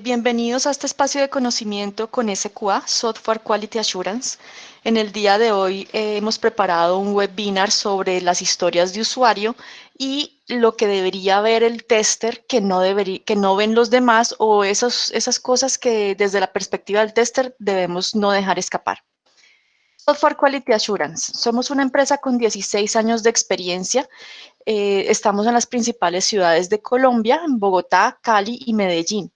Bienvenidos a este espacio de conocimiento con SQA, Software Quality Assurance. En el día de hoy hemos preparado un webinar sobre las historias de usuario y lo que debería ver el tester que no ven los demás, o esas cosas que desde la perspectiva del tester debemos no dejar escapar. Software Quality Assurance. Somos una empresa con 16 años de experiencia. Estamos en las principales ciudades de Colombia, en Bogotá, Cali y Medellín.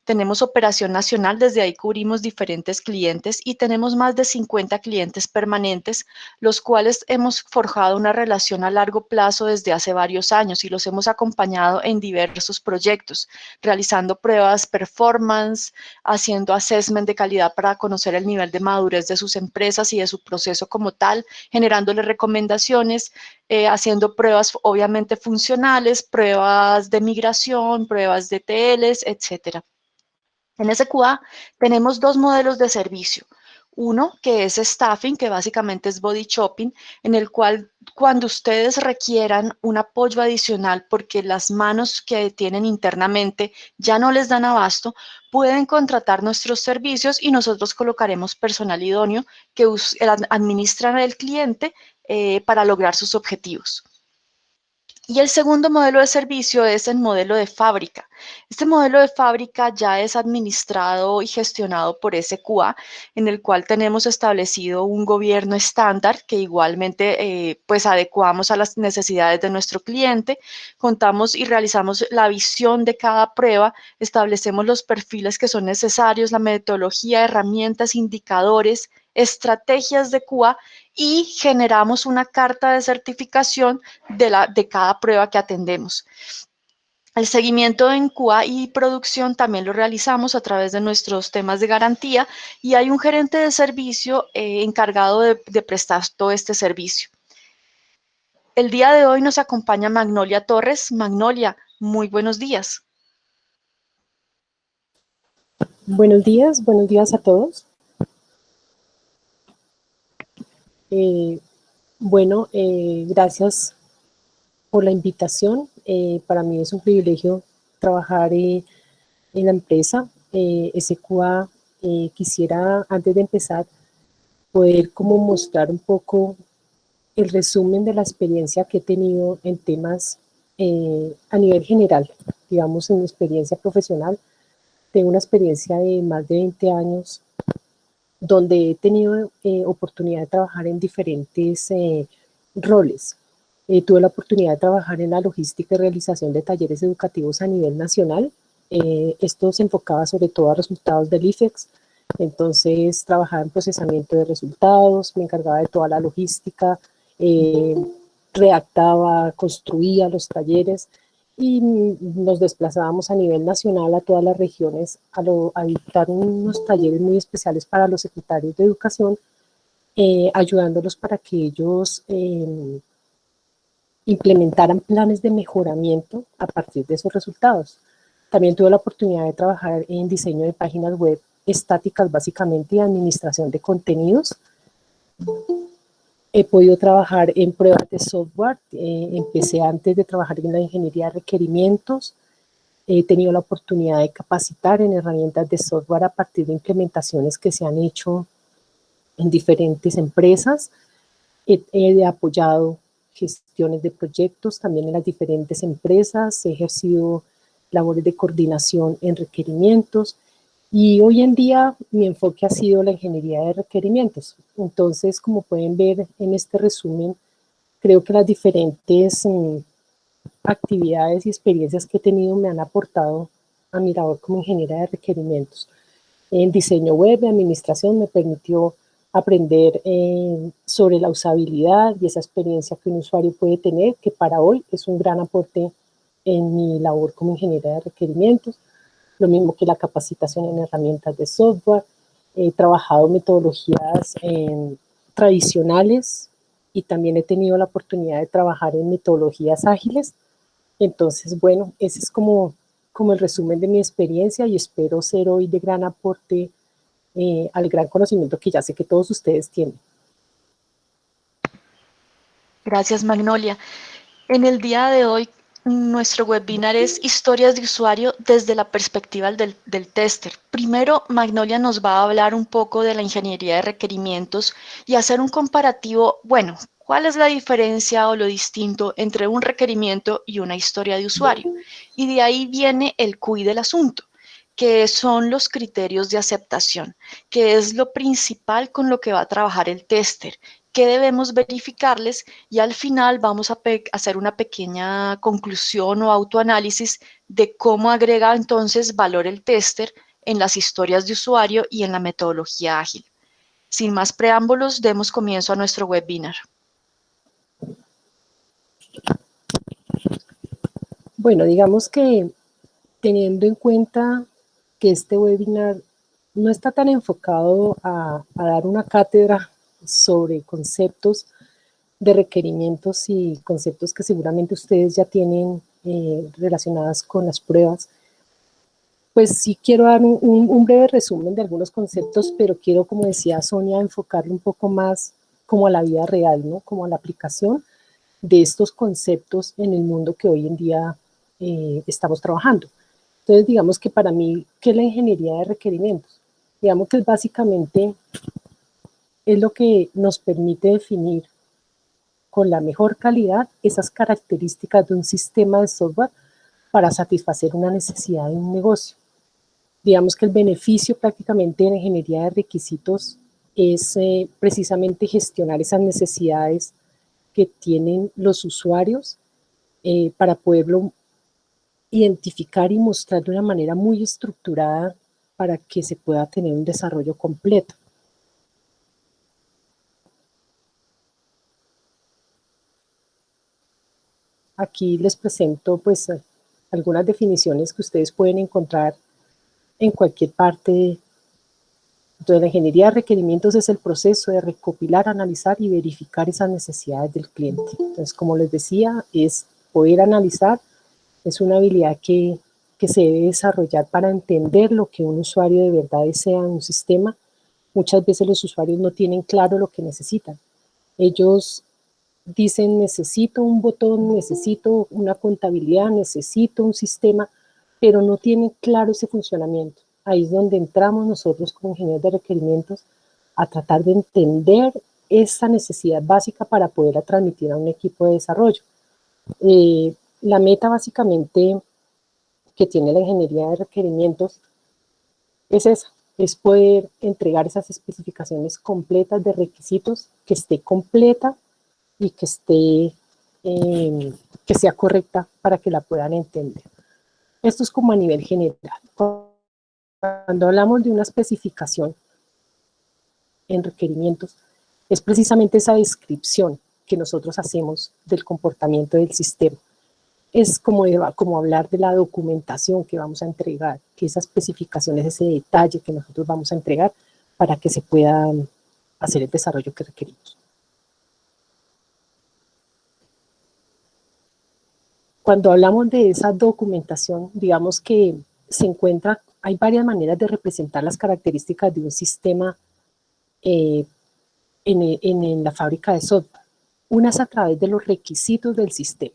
Tenemos operación nacional, desde ahí cubrimos diferentes clientes y tenemos más de 50 clientes permanentes, los cuales hemos forjado una relación a largo plazo desde hace varios años y los hemos acompañado en diversos proyectos, realizando pruebas performance, haciendo assessment de calidad para conocer el nivel de madurez de sus empresas y de su proceso como tal, generándoles recomendaciones, haciendo pruebas obviamente funcionales, pruebas de migración, pruebas de TLs, etcétera. En SQA tenemos dos modelos de servicio. Uno que es staffing, que básicamente es body shopping, en el cual cuando ustedes requieran un apoyo adicional porque las manos que tienen internamente ya no les dan abasto, pueden contratar nuestros servicios y nosotros colocaremos personal idóneo que administra el cliente para lograr sus objetivos. Y el segundo modelo de servicio es el modelo de fábrica. Este modelo de fábrica ya es administrado y gestionado por SQA, en el cual tenemos establecido un gobierno estándar que igualmente pues adecuamos a las necesidades de nuestro cliente. Contamos y realizamos la visión de cada prueba, establecemos los perfiles que son necesarios, la metodología, herramientas, indicadores, estrategias de QA y generamos una carta de certificación de cada prueba que atendemos. El seguimiento en QA y producción también lo realizamos a través de nuestros temas de garantía y hay un gerente de servicio encargado de prestar todo este servicio. El día de hoy nos acompaña Magnolia Torres. Magnolia, muy buenos días. Buenos días a todos. Gracias por la invitación. Para mí es un privilegio trabajar en la empresa SQA. Quisiera, antes de empezar, poder como mostrar un poco el resumen de la experiencia que he tenido en temas a nivel general, digamos, en mi experiencia profesional. Tengo una experiencia de más de 20 años donde he tenido oportunidad de trabajar en diferentes roles. Tuve la oportunidad de trabajar en la logística y realización de talleres educativos a nivel nacional. Esto se enfocaba sobre todo a resultados del IFEX. Entonces trabajaba en procesamiento de resultados, me encargaba de toda la logística, redactaba, construía los talleres y nos desplazábamos a nivel nacional a todas las regiones a dictar unos talleres muy especiales para los secretarios de educación, ayudándolos para que ellos implementaran planes de mejoramiento a partir de esos resultados. También tuve la oportunidad de trabajar en diseño de páginas web estáticas básicamente y administración de contenidos. He podido trabajar en pruebas de software, empecé antes de trabajar en la ingeniería de requerimientos, he tenido la oportunidad de capacitar en herramientas de software a partir de implementaciones que se han hecho en diferentes empresas, he apoyado gestiones de proyectos también en las diferentes empresas, he ejercido labores de coordinación en requerimientos, y hoy en día mi enfoque ha sido la ingeniería de requerimientos. Entonces, como pueden ver en este resumen, creo que las diferentes actividades y experiencias que he tenido me han aportado a mi labor como ingeniera de requerimientos. En diseño web y administración me permitió aprender sobre la usabilidad y esa experiencia que un usuario puede tener, que para hoy es un gran aporte en mi labor como ingeniera de requerimientos. Lo mismo que la capacitación en herramientas de software. He trabajado metodologías tradicionales y también he tenido la oportunidad de trabajar en metodologías ágiles. Entonces, bueno, ese es como el resumen de mi experiencia y espero ser hoy de gran aporte al gran conocimiento que ya sé que todos ustedes tienen. Gracias, Magnolia. En el día de hoy Nuestro webinar es Historias de usuario desde la perspectiva del tester. Primero, Magnolia nos va a hablar un poco de la ingeniería de requerimientos y hacer un comparativo, bueno, ¿cuál es la diferencia o lo distinto entre un requerimiento y una historia de usuario? Y de ahí viene el QI del asunto, que son los criterios de aceptación, que es lo principal con lo que va a trabajar el tester, qué debemos verificarles y al final vamos a hacer una pequeña conclusión o autoanálisis de cómo agrega entonces valor el tester en las historias de usuario y en la metodología ágil. Sin más preámbulos, demos comienzo a nuestro webinar. Bueno, digamos que teniendo en cuenta que este webinar no está tan enfocado a dar una cátedra sobre conceptos de requerimientos y conceptos que seguramente ustedes ya tienen relacionadas con las pruebas, pues sí quiero dar un breve resumen de algunos conceptos, pero quiero, como decía Sonia, enfocarlo un poco más como a la vida real, ¿no? Como a la aplicación de estos conceptos en el mundo que hoy en día estamos trabajando. Entonces, digamos que para mí, ¿qué es la ingeniería de requerimientos? Digamos que básicamente es lo que nos permite definir con la mejor calidad esas características de un sistema de software para satisfacer una necesidad de un negocio. Digamos que el beneficio prácticamente de la ingeniería de requisitos es precisamente gestionar esas necesidades que tienen los usuarios para poderlo identificar y mostrar de una manera muy estructurada para que se pueda tener un desarrollo completo. Aquí les presento pues algunas definiciones que ustedes pueden encontrar en cualquier parte. Entonces, la ingeniería de requerimientos es el proceso de recopilar, analizar y verificar esas necesidades del cliente. Entonces, como les decía, es poder analizar, es una habilidad que se debe desarrollar para entender lo que un usuario de verdad desea en un sistema. Muchas veces los usuarios no tienen claro lo que necesitan. Ellos dicen, necesito un botón, necesito una contabilidad, necesito un sistema, pero no tienen claro ese funcionamiento. Ahí es donde entramos nosotros como ingenieros de requerimientos a tratar de entender esa necesidad básica para poderla transmitir a un equipo de desarrollo. La meta básicamente que tiene la ingeniería de requerimientos es esa, es poder entregar esas especificaciones completas de requisitos, que esté completa y que esté, que sea correcta para que la puedan entender. Esto es como a nivel general. Cuando hablamos de una especificación en requerimientos, es precisamente esa descripción que nosotros hacemos del comportamiento del sistema. Es como hablar de la documentación que vamos a entregar, que esa especificación es ese detalle que nosotros vamos a entregar para que se pueda hacer el desarrollo que requerimos. Cuando hablamos de esa documentación, digamos que se encuentra, hay varias maneras de representar las características de un sistema en la fábrica de software. Una es a través de los requisitos del sistema.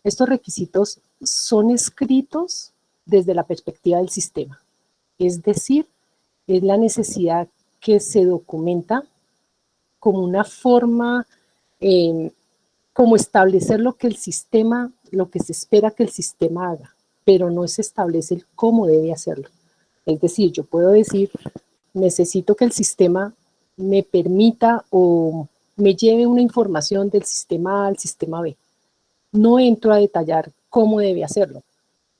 Estos requisitos son escritos desde la perspectiva del sistema. Es decir, es la necesidad que se documenta como una forma, como establecer lo que el sistema, lo que se espera que el sistema haga, pero no se establece el cómo debe hacerlo. Es decir, yo puedo decir, necesito que el sistema me permita o me lleve una información del sistema A al sistema B. No entro a detallar cómo debe hacerlo,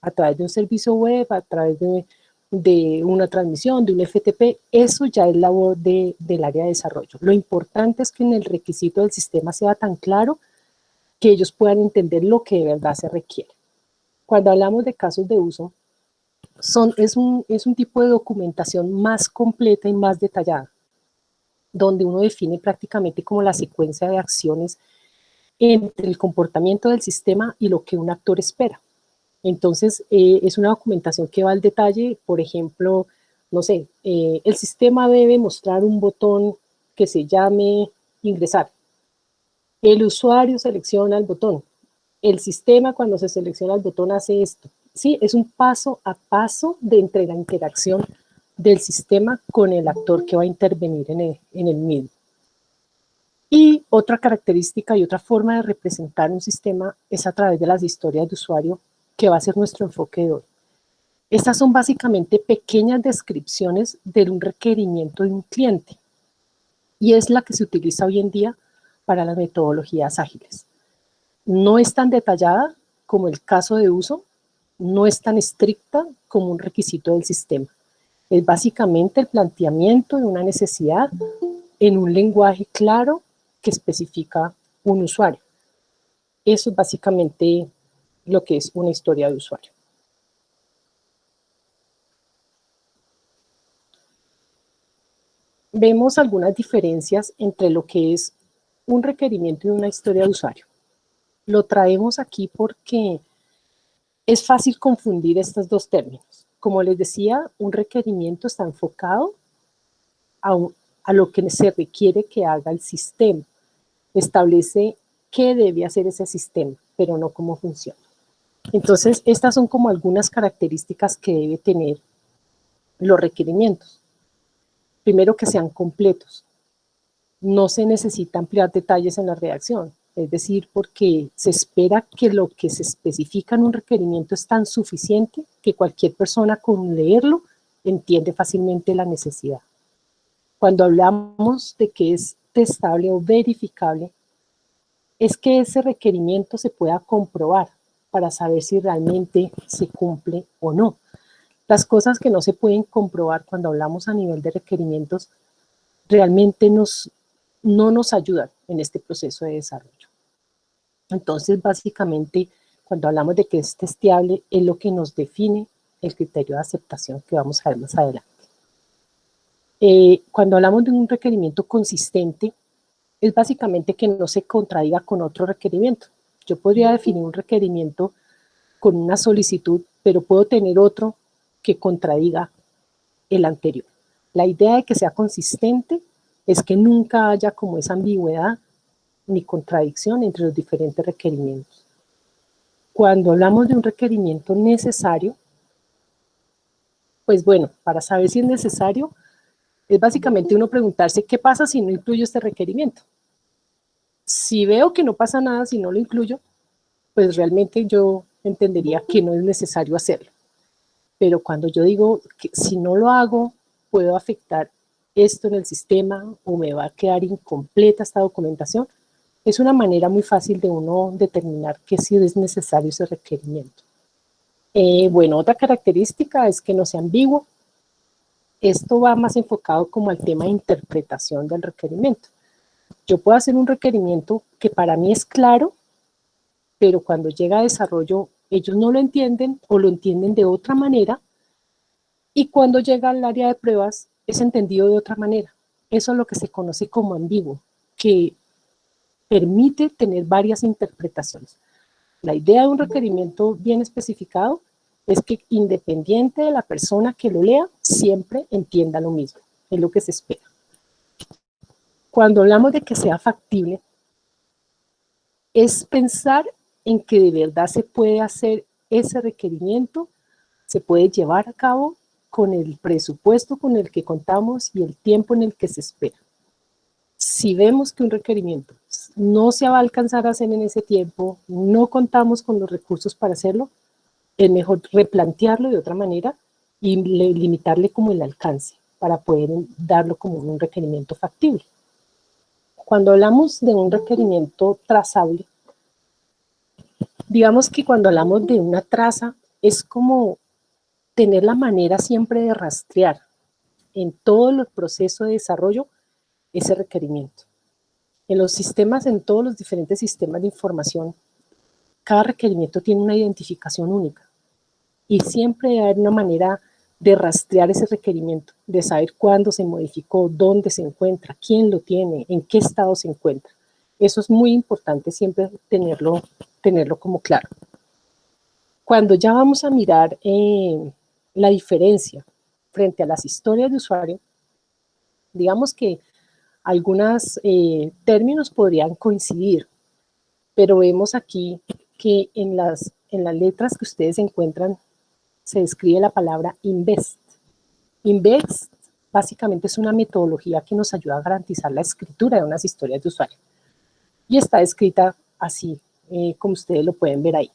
a través de un servicio web, a través de una transmisión, de un FTP, eso ya es labor del área de desarrollo. Lo importante es que en el requisito del sistema sea tan claro que ellos puedan entender lo que de verdad se requiere. Cuando hablamos de casos de uso, es un tipo de documentación más completa y más detallada, donde uno define prácticamente como la secuencia de acciones entre el comportamiento del sistema y lo que un actor espera. Entonces, es una documentación que va al detalle, por ejemplo, no sé, el sistema debe mostrar un botón que se llame ingresar. El usuario selecciona el botón. el sistema cuando se selecciona el botón hace esto. Sí, es un paso a paso de entre la interacción del sistema con el actor que va a intervenir en el mismo. Y otra característica y otra forma de representar un sistema es a través de las historias de usuario, que va a ser nuestro enfoque de hoy. Estas son básicamente pequeñas descripciones de un requerimiento de un cliente y es la que se utiliza hoy en día para las metodologías ágiles. No es tan detallada como el caso de uso, no es tan estricta como un requisito del sistema. Es básicamente el planteamiento de una necesidad en un lenguaje claro que especifica un usuario. Eso es básicamente lo que es una historia de usuario. Vemos algunas diferencias entre lo que es un requerimiento y una historia de usuario. Lo traemos aquí porque es fácil confundir estos dos términos. Como les decía, un requerimiento está enfocado a lo que se requiere que haga el sistema. Establece qué debe hacer ese sistema, pero no cómo funciona. Entonces, estas son como algunas características que debe tener los requerimientos. Primero, que sean completos. No se necesita ampliar detalles en la redacción, es decir, porque se espera que lo que se especifica en un requerimiento es tan suficiente que cualquier persona con leerlo entiende fácilmente la necesidad. Cuando hablamos de que es testable o verificable, es que ese requerimiento se pueda comprobar para saber si realmente se cumple o no. Las cosas que no se pueden comprobar cuando hablamos a nivel de requerimientos realmente no nos ayudan en este proceso de desarrollo. Entonces, básicamente, cuando hablamos de que es testeable, es lo que nos define el criterio de aceptación que vamos a ver más adelante. Cuando hablamos de un requerimiento consistente, es básicamente que no se contradiga con otro requerimiento. Yo podría definir un requerimiento con una solicitud, pero puedo tener otro que contradiga el anterior. La idea de que sea consistente es que nunca haya como esa ambigüedad ni contradicción entre los diferentes requerimientos. Cuando hablamos de un requerimiento necesario, pues bueno, para saber si es necesario, es básicamente uno preguntarse qué pasa si no incluyo este requerimiento. Si veo que no pasa nada si no lo incluyo, pues realmente yo entendería que no es necesario hacerlo. Pero cuando yo digo que si no lo hago, puedo afectar esto en el sistema o me va a quedar incompleta esta documentación, es una manera muy fácil de uno determinar que sí es necesario ese requerimiento. Bueno, otra característica es que no sea ambiguo. Esto va más enfocado como al tema de interpretación del requerimiento. Yo puedo hacer un requerimiento que para mí es claro, pero cuando llega a desarrollo ellos no lo entienden o lo entienden de otra manera, y cuando llega al área de pruebas es entendido de otra manera. Eso es lo que se conoce como ambiguo, que permite tener varias interpretaciones. La idea de un requerimiento bien especificado es que independiente de la persona que lo lea, siempre entienda lo mismo, es lo que se espera. Cuando hablamos de que sea factible, es pensar en que de verdad se puede hacer ese requerimiento, se puede llevar a cabo con el presupuesto con el que contamos y el tiempo en el que se espera. Si vemos que un requerimiento no se va a alcanzar a hacer en ese tiempo, no contamos con los recursos para hacerlo, es mejor replantearlo de otra manera y limitarle como el alcance para poder darlo como un requerimiento factible. Cuando hablamos de un requerimiento trazable, digamos que cuando hablamos de una traza, es como tener la manera siempre de rastrear en todo el proceso de desarrollo ese requerimiento. En los sistemas, en todos los diferentes sistemas de información, cada requerimiento tiene una identificación única y siempre debe haber una manera de rastrear ese requerimiento, de saber cuándo se modificó, dónde se encuentra, quién lo tiene, en qué estado se encuentra. Eso es muy importante siempre tenerlo como claro. Cuando ya vamos a mirar la diferencia frente a las historias de usuario, digamos que algunos términos podrían coincidir, pero vemos aquí que en las letras que ustedes encuentran se describe la palabra invest. Invest básicamente es una metodología que nos ayuda a garantizar la escritura de unas historias de usuario. Y está escrita así, como ustedes lo pueden ver ahí.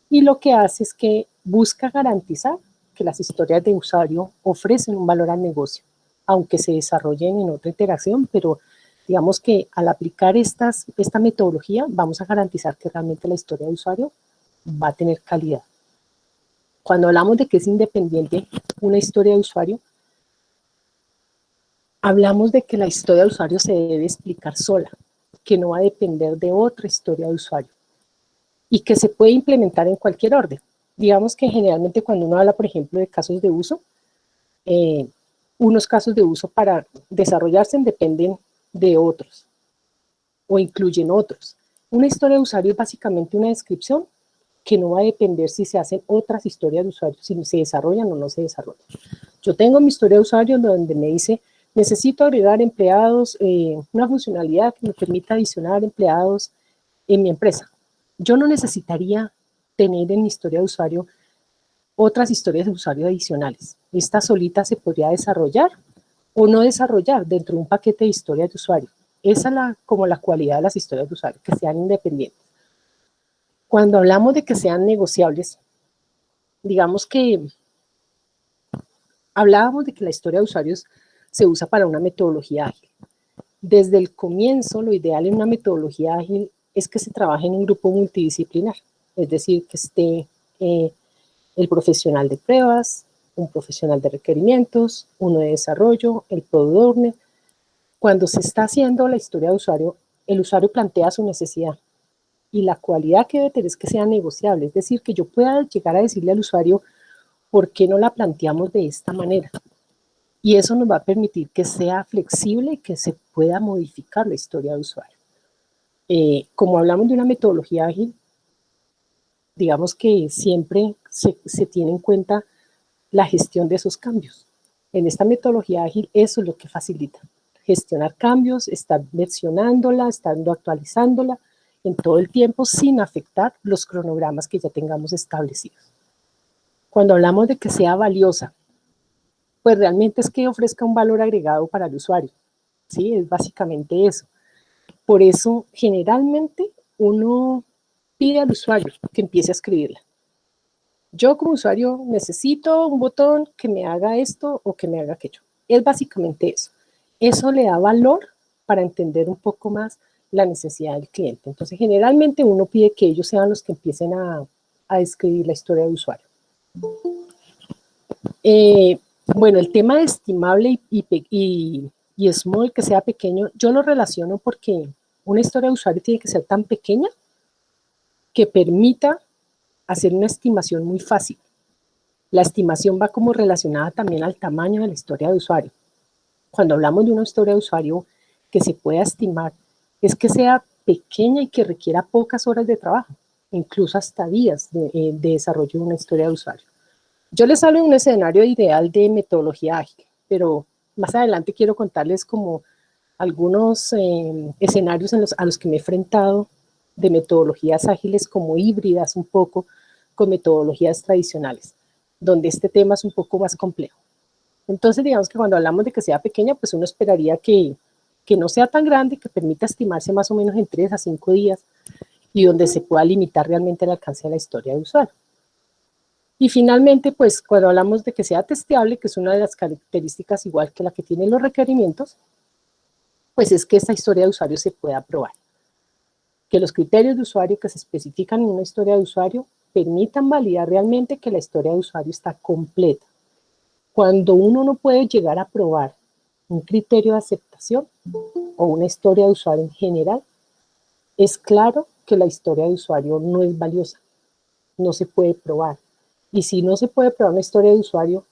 Y lo que hace es que busca garantizar que las historias de usuario ofrecen un valor al negocio, aunque se desarrollen en otra iteración, pero digamos que al aplicar esta metodología vamos a garantizar que realmente la historia de usuario va a tener calidad. Cuando hablamos de que es independiente una historia de usuario, hablamos de que la historia de usuario se debe explicar sola, que no va a depender de otra historia de usuario y que se puede implementar en cualquier orden. Digamos que generalmente cuando uno habla, por ejemplo, de casos de uso, unos casos de uso para desarrollarse dependen de otros o incluyen otros. Una historia de usuario es básicamente una descripción que no va a depender si se hacen otras historias de usuario, si se desarrollan o no se desarrollan. Yo tengo mi historia de usuario donde me dice, necesito agregar empleados, una funcionalidad que me permita adicionar empleados en mi empresa. Yo no necesitaría tener en mi historia de usuario otras historias de usuario adicionales. Esta solita se podría desarrollar o no desarrollar dentro de un paquete de historias de usuario. Esa es como la cualidad de las historias de usuario, que sean independientes. Cuando hablamos de que sean negociables, digamos que hablábamos de que la historia de usuarios se usa para una metodología ágil. Desde el comienzo, lo ideal en una metodología ágil es que se trabaje en un grupo multidisciplinar, es decir, que esté el profesional de pruebas, un profesional de requerimientos, uno de desarrollo, el product owner. Cuando se está haciendo la historia de usuario, el usuario plantea su necesidad y la cualidad que debe tener es que sea negociable, es decir, que yo pueda llegar a decirle al usuario por qué no la planteamos de esta manera. Y eso nos va a permitir que sea flexible y que se pueda modificar la historia de usuario. Como hablamos de una metodología ágil, digamos que siempre se tiene en cuenta la gestión de esos cambios. En esta metodología ágil eso es lo que facilita. Gestionar cambios, estar versionándola, estando actualizándola en todo el tiempo sin afectar los cronogramas que ya tengamos establecidos. Cuando hablamos de que sea valiosa, pues realmente es que ofrezca un valor agregado para el usuario. ¿Sí? Es básicamente eso. Por eso, generalmente, uno pide al usuario que empiece a escribirla. Yo como usuario necesito un botón que me haga esto o que me haga aquello. Es básicamente eso. Eso le da valor para entender un poco más la necesidad del cliente. Entonces, generalmente uno pide que ellos sean los que empiecen a describir la historia del usuario. Bueno, el tema de estimable y small, que sea pequeño, yo lo relaciono porque una historia de usuario tiene que ser tan pequeña que permita hacer una estimación muy fácil. La estimación va como relacionada también al tamaño de la historia de usuario. Cuando hablamos de una historia de usuario que se pueda estimar, es que sea pequeña y que requiera pocas horas de trabajo, incluso hasta días de desarrollo de una historia de usuario. Yo les hablo de un escenario ideal de metodología ágil, pero más adelante quiero contarles como algunos escenarios a los que me he enfrentado de metodologías ágiles como híbridas un poco con metodologías tradicionales, donde este tema es un poco más complejo. Entonces, digamos que cuando hablamos de que sea pequeña, pues uno esperaría que no sea tan grande, que permita estimarse más o menos en 3 a 5 días y donde se pueda limitar realmente el alcance de la historia de usuario. Y finalmente, pues cuando hablamos de que sea testeable, que es una de las características igual que la que tienen los requerimientos, pues es que esta historia de usuario se pueda probar. Que los criterios de usuario que se especifican en una historia de usuario permitan validar realmente que la historia de usuario está completa. Cuando uno no puede llegar a probar un criterio de aceptación o una historia de usuario en general, es claro que la historia de usuario no es valiosa, no se puede probar. Y si no se puede probar una historia de usuario,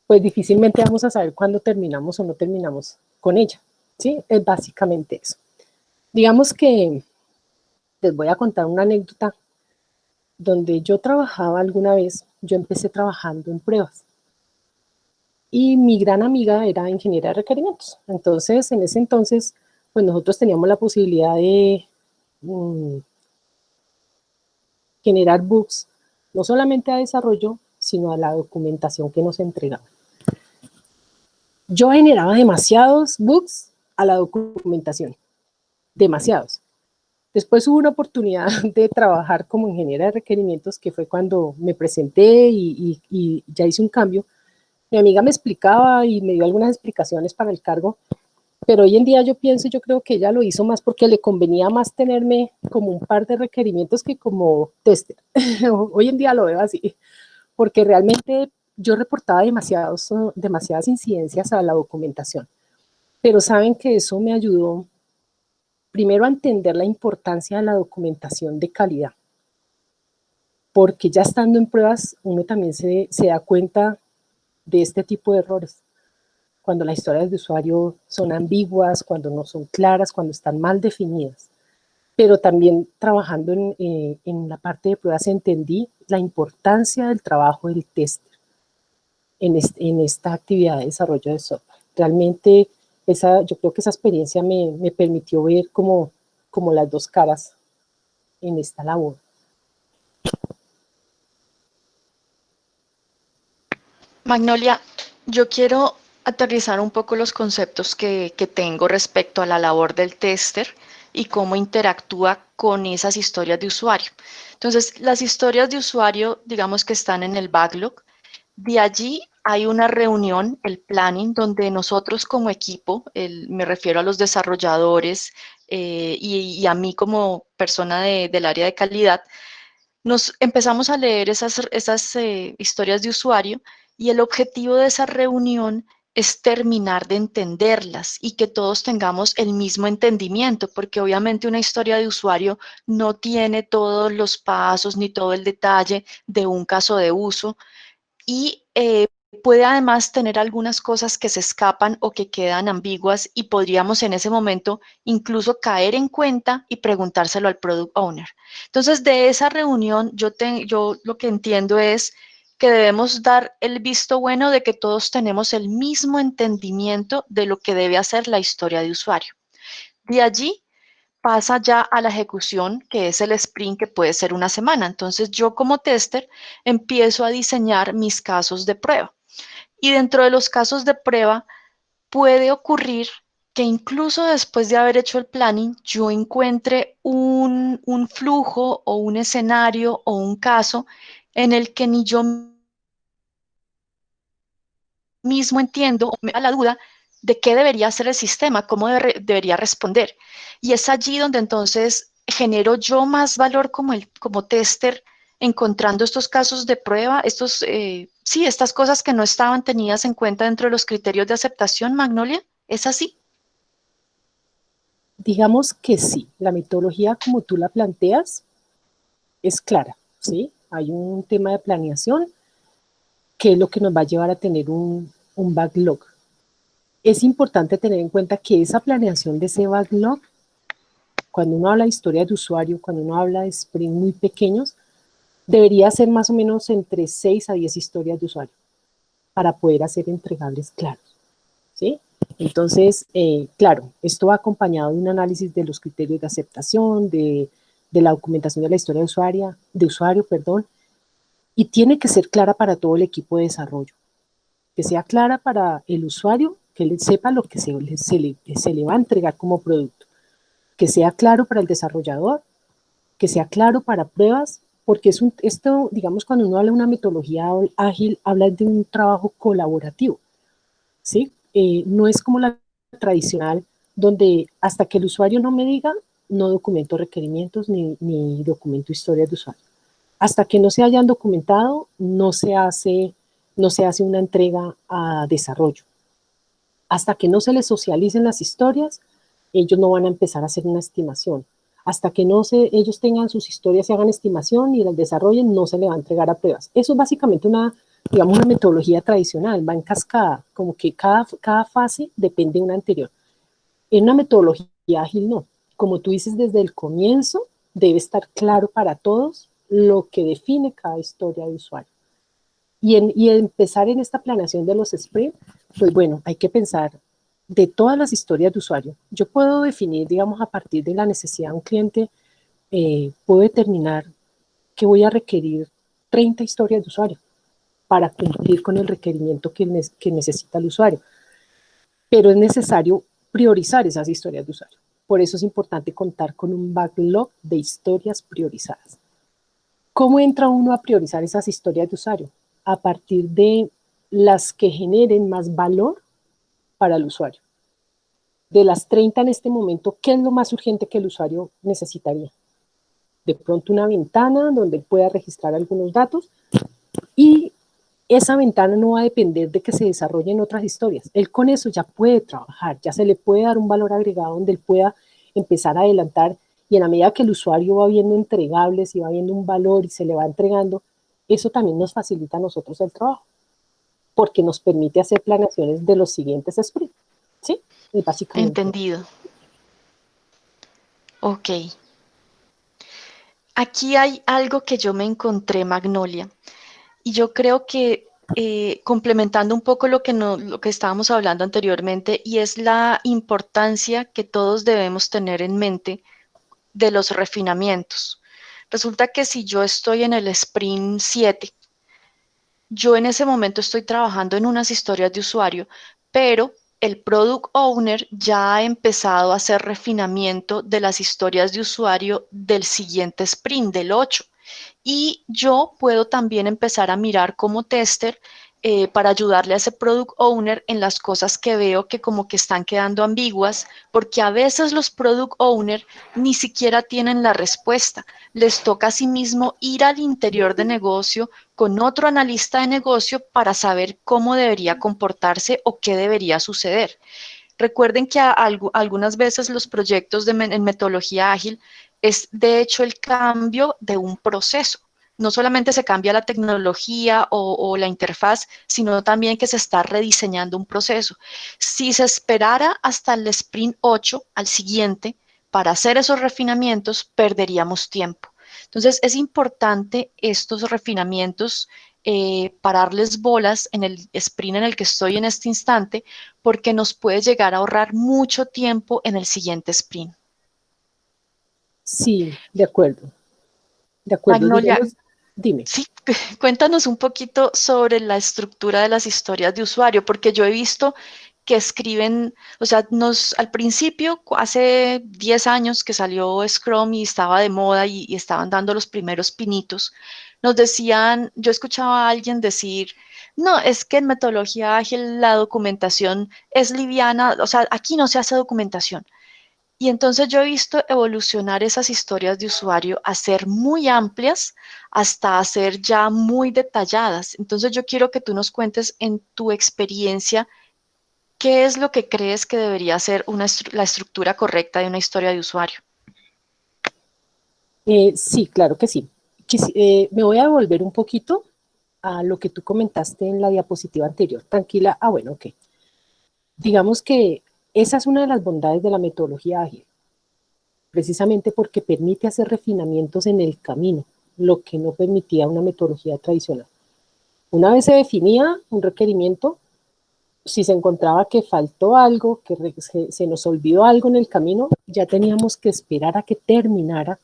pues difícilmente vamos a saber cuándo terminamos o no terminamos con ella. ¿Sí? Es básicamente eso. Digamos que les voy a contar una anécdota donde yo trabajaba alguna vez, yo empecé trabajando en pruebas. Y mi gran amiga era ingeniera de requerimientos. Entonces, en ese entonces, pues nosotros teníamos la posibilidad de generar bugs, no solamente a desarrollo, sino a la documentación que nos entregaba. Yo generaba demasiados bugs a la documentación, demasiados. Después hubo una oportunidad de trabajar como ingeniera de requerimientos, que fue cuando me presenté y ya hice un cambio. Mi amiga me explicaba y me dio algunas explicaciones para el cargo, pero hoy en día yo pienso, yo creo que ella lo hizo más porque le convenía más tenerme como un par de requerimientos que como tester. Hoy en día lo veo así, porque realmente yo reportaba demasiadas incidencias a la documentación, pero saben que eso me ayudó primero a entender la importancia de la documentación de calidad, porque ya estando en pruebas uno también se da cuenta de este tipo de errores, cuando las historias de usuario son ambiguas, cuando no son claras, cuando están mal definidas. Pero también trabajando en la parte de pruebas entendí la importancia del trabajo del tester en esta actividad de desarrollo de software. Realmente yo creo que esa experiencia me permitió ver como las dos caras en esta labor. Magnolia, yo quiero aterrizar un poco los conceptos que tengo respecto a la labor del tester y cómo interactúa con esas historias de usuario. Entonces, las historias de usuario, digamos que están en el backlog. De allí hay una reunión, el planning, donde nosotros como equipo, me refiero a los desarrolladores y a mí como persona del área de calidad, nos empezamos a leer esas historias de usuario y el objetivo de esa reunión es terminar de entenderlas y que todos tengamos el mismo entendimiento, porque obviamente una historia de usuario no tiene todos los pasos ni todo el detalle de un caso de uso y puede además tener algunas cosas que se escapan o que quedan ambiguas y podríamos en ese momento incluso caer en cuenta y preguntárselo al product owner. Entonces, de esa reunión, yo lo que entiendo es que debemos dar el visto bueno de que todos tenemos el mismo entendimiento de lo que debe hacer la historia de usuario. De allí pasa ya a la ejecución, que es el sprint, que puede ser una semana. Entonces, yo como tester empiezo a diseñar mis casos de prueba. Y dentro de los casos de prueba puede ocurrir que incluso después de haber hecho el planning, yo encuentre un flujo o un escenario o un caso en el que ni yo mismo entiendo o me da la duda de qué debería hacer el sistema, cómo debería responder. Y es allí donde entonces genero yo más valor como tester, encontrando estos casos de prueba, estas cosas que no estaban tenidas en cuenta dentro de los criterios de aceptación, Magnolia. ¿Es así? Digamos que sí, la metodología como tú la planteas es clara, ¿sí? Hay un tema de planeación que es lo que nos va a llevar a tener un backlog. Es importante tener en cuenta que esa planeación de ese backlog, cuando uno habla de historia de usuario, cuando uno habla de sprints muy pequeños, debería ser más o menos entre 6 a 10 historias de usuario para poder hacer entregables claros, ¿sí? Entonces, claro, esto va acompañado de un análisis de los criterios de aceptación, de la documentación de la historia de usuario, perdón, y tiene que ser clara para todo el equipo de desarrollo, que sea clara para el usuario, que él sepa lo que se le va a entregar como producto, que sea claro para el desarrollador, que sea claro para pruebas, porque esto, digamos, cuando uno habla de una metodología ágil, habla de un trabajo colaborativo, ¿sí? No es como la tradicional, donde hasta que el usuario no me diga, no documento requerimientos ni documento historias de usuario. Hasta que no se hayan documentado, no se hace una entrega a desarrollo. Hasta que no se les socialicen las historias, ellos no van a empezar a hacer una estimación. Hasta que ellos tengan sus historias y hagan estimación y las desarrollen, no se le va a entregar a pruebas. Eso es básicamente digamos, una metodología tradicional, va en cascada, como que cada fase depende de una anterior. En una metodología ágil no. Como tú dices, desde el comienzo debe estar claro para todos lo que define cada historia de usuario. Y empezar en esta planeación de los sprints, pues bueno, hay que pensar de todas las historias de usuario. Yo puedo definir, digamos, a partir de la necesidad de un cliente, puedo determinar que voy a requerir 30 historias de usuario para cumplir con el requerimiento que necesita el usuario. Pero es necesario priorizar esas historias de usuario. Por eso es importante contar con un backlog de historias priorizadas. ¿Cómo entra uno a priorizar esas historias de usuario? A partir de las que generen más valor para el usuario. De las 30 en este momento, ¿qué es lo más urgente que el usuario necesitaría? De pronto una ventana donde él pueda registrar algunos datos y esa ventana no va a depender de que se desarrollen otras historias. Él con eso ya puede trabajar, ya se le puede dar un valor agregado donde él pueda empezar a adelantar y en la medida que el usuario va viendo entregables y va viendo un valor y se le va entregando, eso también nos facilita a nosotros el trabajo porque nos permite hacer planeaciones de los siguientes sprints. ¿Sí? Y básicamente. Entendido. Ok. Aquí hay algo que yo me encontré, Magnolia, y yo creo que complementando un poco lo que estábamos hablando anteriormente, y es la importancia que todos debemos tener en mente de los refinamientos. Resulta que si yo estoy en el sprint 7, yo en ese momento estoy trabajando en unas historias de usuario, pero el product owner ya ha empezado a hacer refinamiento de las historias de usuario del siguiente sprint, del 8. Y yo puedo también empezar a mirar como tester para ayudarle a ese product owner en las cosas que veo que como que están quedando ambiguas, porque a veces los product owner ni siquiera tienen la respuesta. Les toca a sí mismo ir al interior de negocio con otro analista de negocio para saber cómo debería comportarse o qué debería suceder. Recuerden que algunas veces los proyectos en metodología ágil es de hecho el cambio de un proceso. No solamente se cambia la tecnología o la interfaz, sino también que se está rediseñando un proceso. Si se esperara hasta el sprint 8, al siguiente, para hacer esos refinamientos, perderíamos tiempo. Entonces, es importante estos refinamientos, pararles bolas en el sprint en el que estoy en este instante, porque nos puede llegar a ahorrar mucho tiempo en el siguiente sprint. Sí, de acuerdo. De acuerdo, Magnolia, digamos, dime. sí, cuéntanos un poquito sobre la estructura de las historias de usuario, porque yo he visto que escriben, o sea, al principio, hace 10 años que salió Scrum y estaba de moda y estaban dando los primeros pinitos, nos decían, yo escuchaba a alguien decir, no, es que en metodología ágil la documentación es liviana, o sea, aquí no se hace documentación. Y entonces yo he visto evolucionar esas historias de usuario a ser muy amplias hasta a ser ya muy detalladas. Entonces yo quiero que tú nos cuentes en tu experiencia qué es lo que crees que debería ser la estructura correcta de una historia de usuario. Sí, claro que sí. Me voy a devolver un poquito a lo que tú comentaste en la diapositiva anterior. Tranquila. Ah, bueno, ok. Digamos que esa es una de las bondades de la metodología ágil, precisamente porque permite hacer refinamientos en el camino, lo que no permitía una metodología tradicional. Una vez se definía un requerimiento, si se encontraba que faltó algo, que se nos olvidó algo en el camino, ya teníamos que esperar a que terminara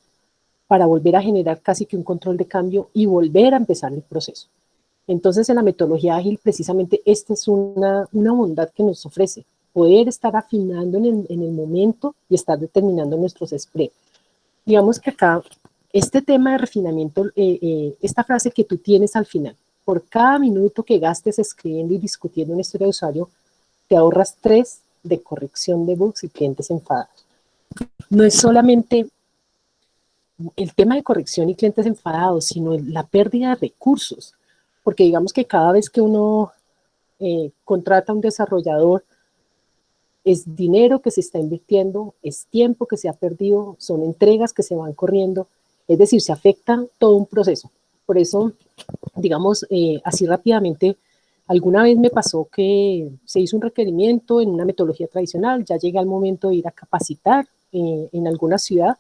para volver a generar casi que un control de cambio y volver a empezar el proceso. Entonces, en la metodología ágil, precisamente esta es una bondad que nos ofrece, poder estar afinando en el momento y estar determinando nuestros sprints. Digamos que acá, este tema de refinamiento, esta frase que tú tienes al final, por cada minuto que gastes escribiendo y discutiendo una historia de usuario, te ahorras 3 de corrección de bugs y clientes enfadados. No es solamente el tema de corrección y clientes enfadados, sino la pérdida de recursos, porque digamos que cada vez que uno contrata a un desarrollador, es dinero que se está invirtiendo, es tiempo que se ha perdido, son entregas que se van corriendo, es decir, se afecta todo un proceso. Por eso, digamos, así rápidamente, alguna vez me pasó que se hizo un requerimiento en una metodología tradicional, ya llega el momento de ir a capacitar en alguna ciudad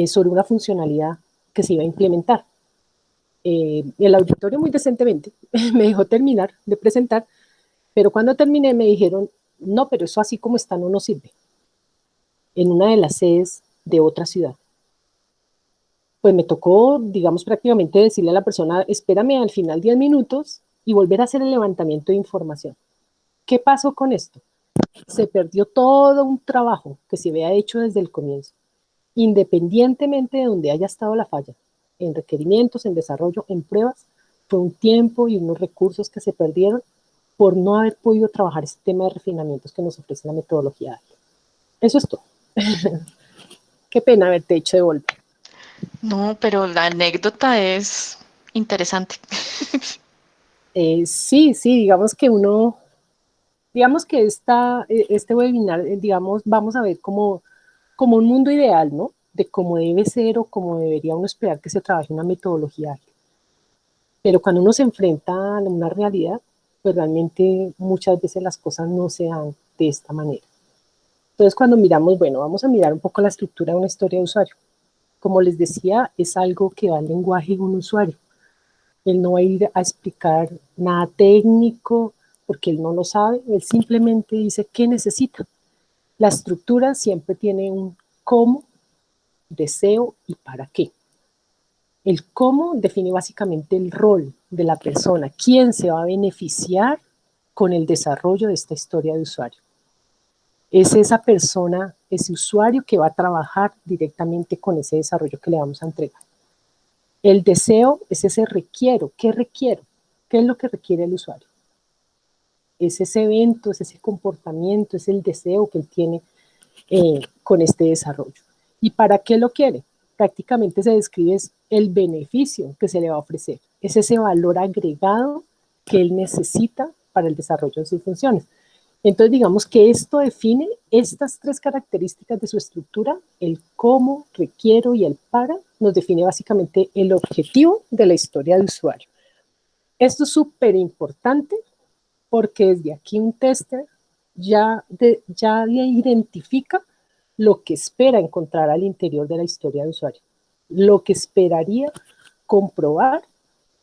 sobre una funcionalidad que se iba a implementar. El auditorio muy decentemente me dejó terminar de presentar, pero cuando terminé me dijeron, no, pero eso así como está no nos sirve, en una de las sedes de otra ciudad. pues me tocó, digamos, prácticamente decirle a la persona, espérame al final 10 minutos y volver a hacer el levantamiento de información. ¿Qué pasó con esto? Se perdió todo un trabajo que se había hecho desde el comienzo, independientemente de donde haya estado la falla, en requerimientos, en desarrollo, en pruebas, fue un tiempo y unos recursos que se perdieron por no haber podido trabajar este tema de refinamientos que nos ofrece la metodología ágil. Eso es todo. Qué pena haberte hecho de volver. No, pero la anécdota es interesante. Sí, sí, digamos que este webinar, digamos, vamos a ver como un mundo ideal, ¿no? De cómo debe ser o cómo debería uno esperar que se trabaje una metodología ágil. Pero cuando uno se enfrenta a una realidad, pues realmente muchas veces las cosas no se dan de esta manera. Entonces, cuando miramos, bueno, vamos a mirar un poco la estructura de una historia de usuario. Como les decía, es algo que va al lenguaje de un usuario. Él no va a ir a explicar nada técnico porque él no lo sabe, él simplemente dice qué necesita. La estructura siempre tiene un cómo, deseo y para qué. El cómo define básicamente el rol de la persona, quién se va a beneficiar con el desarrollo de esta historia de usuario. Es esa persona, ese usuario que va a trabajar directamente con ese desarrollo que le vamos a entregar. El deseo es ese requiero. ¿Qué requiero? ¿Qué es lo que requiere el usuario? Es ese evento, es ese comportamiento, es el deseo que él tiene con este desarrollo. ¿Y para qué lo quiere? Prácticamente se describe el beneficio que se le va a ofrecer. Es ese valor agregado que él necesita para el desarrollo de sus funciones. Entonces, digamos que esto define estas tres características de su estructura, el cómo, requiero y el para, nos define básicamente el objetivo de la historia de usuario. Esto es súper importante porque desde aquí un tester ya identifica lo que espera encontrar al interior de la historia de usuario, lo que esperaría comprobar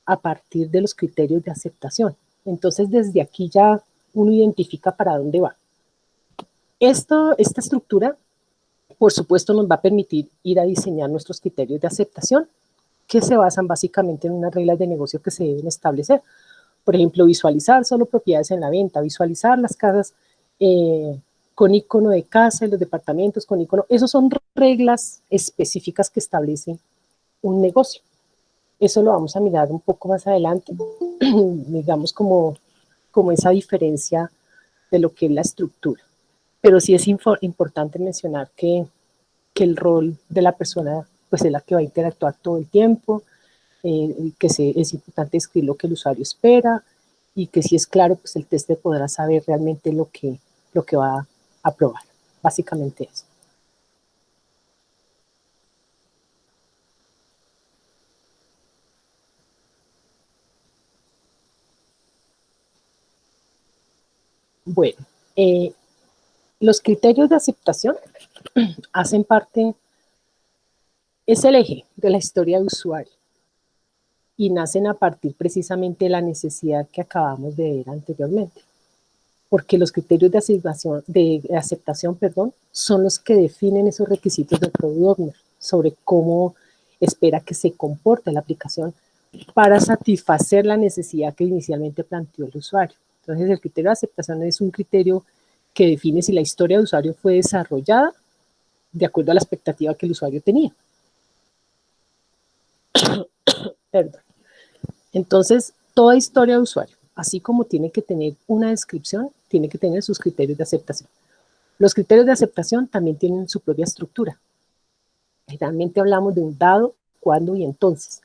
a partir de los criterios de aceptación. Entonces, desde aquí ya uno identifica para dónde va. Esta estructura, por supuesto, nos va a permitir ir a diseñar nuestros criterios de aceptación, que se basan básicamente en unas reglas de negocio que se deben establecer. Por ejemplo, visualizar solo propiedades en la venta, visualizar las casas con icono de casa y los departamentos con icono. Esas son reglas específicas que establecen un negocio. Eso lo vamos a mirar un poco más adelante, digamos como esa diferencia de lo que es la estructura. Pero sí es importante mencionar que el rol de la persona pues es la que va a interactuar todo el tiempo, es importante escribir lo que el usuario espera y que si es claro, pues el tester podrá saber realmente lo que va a probar. Básicamente eso. Bueno, los criterios de aceptación hacen parte, es el eje de la historia de usuario y nacen a partir precisamente de la necesidad que acabamos de ver anteriormente. Porque los criterios de aceptación son los que definen esos requisitos del Product Owner sobre cómo espera que se comporte la aplicación para satisfacer la necesidad que inicialmente planteó el usuario. Entonces, el criterio de aceptación es un criterio que define si la historia de usuario fue desarrollada de acuerdo a la expectativa que el usuario tenía. Perdón. Entonces, toda historia de usuario, así como tiene que tener una descripción, tiene que tener sus criterios de aceptación. Los criterios de aceptación también tienen su propia estructura. Generalmente hablamos de un dado, cuándo y entonces.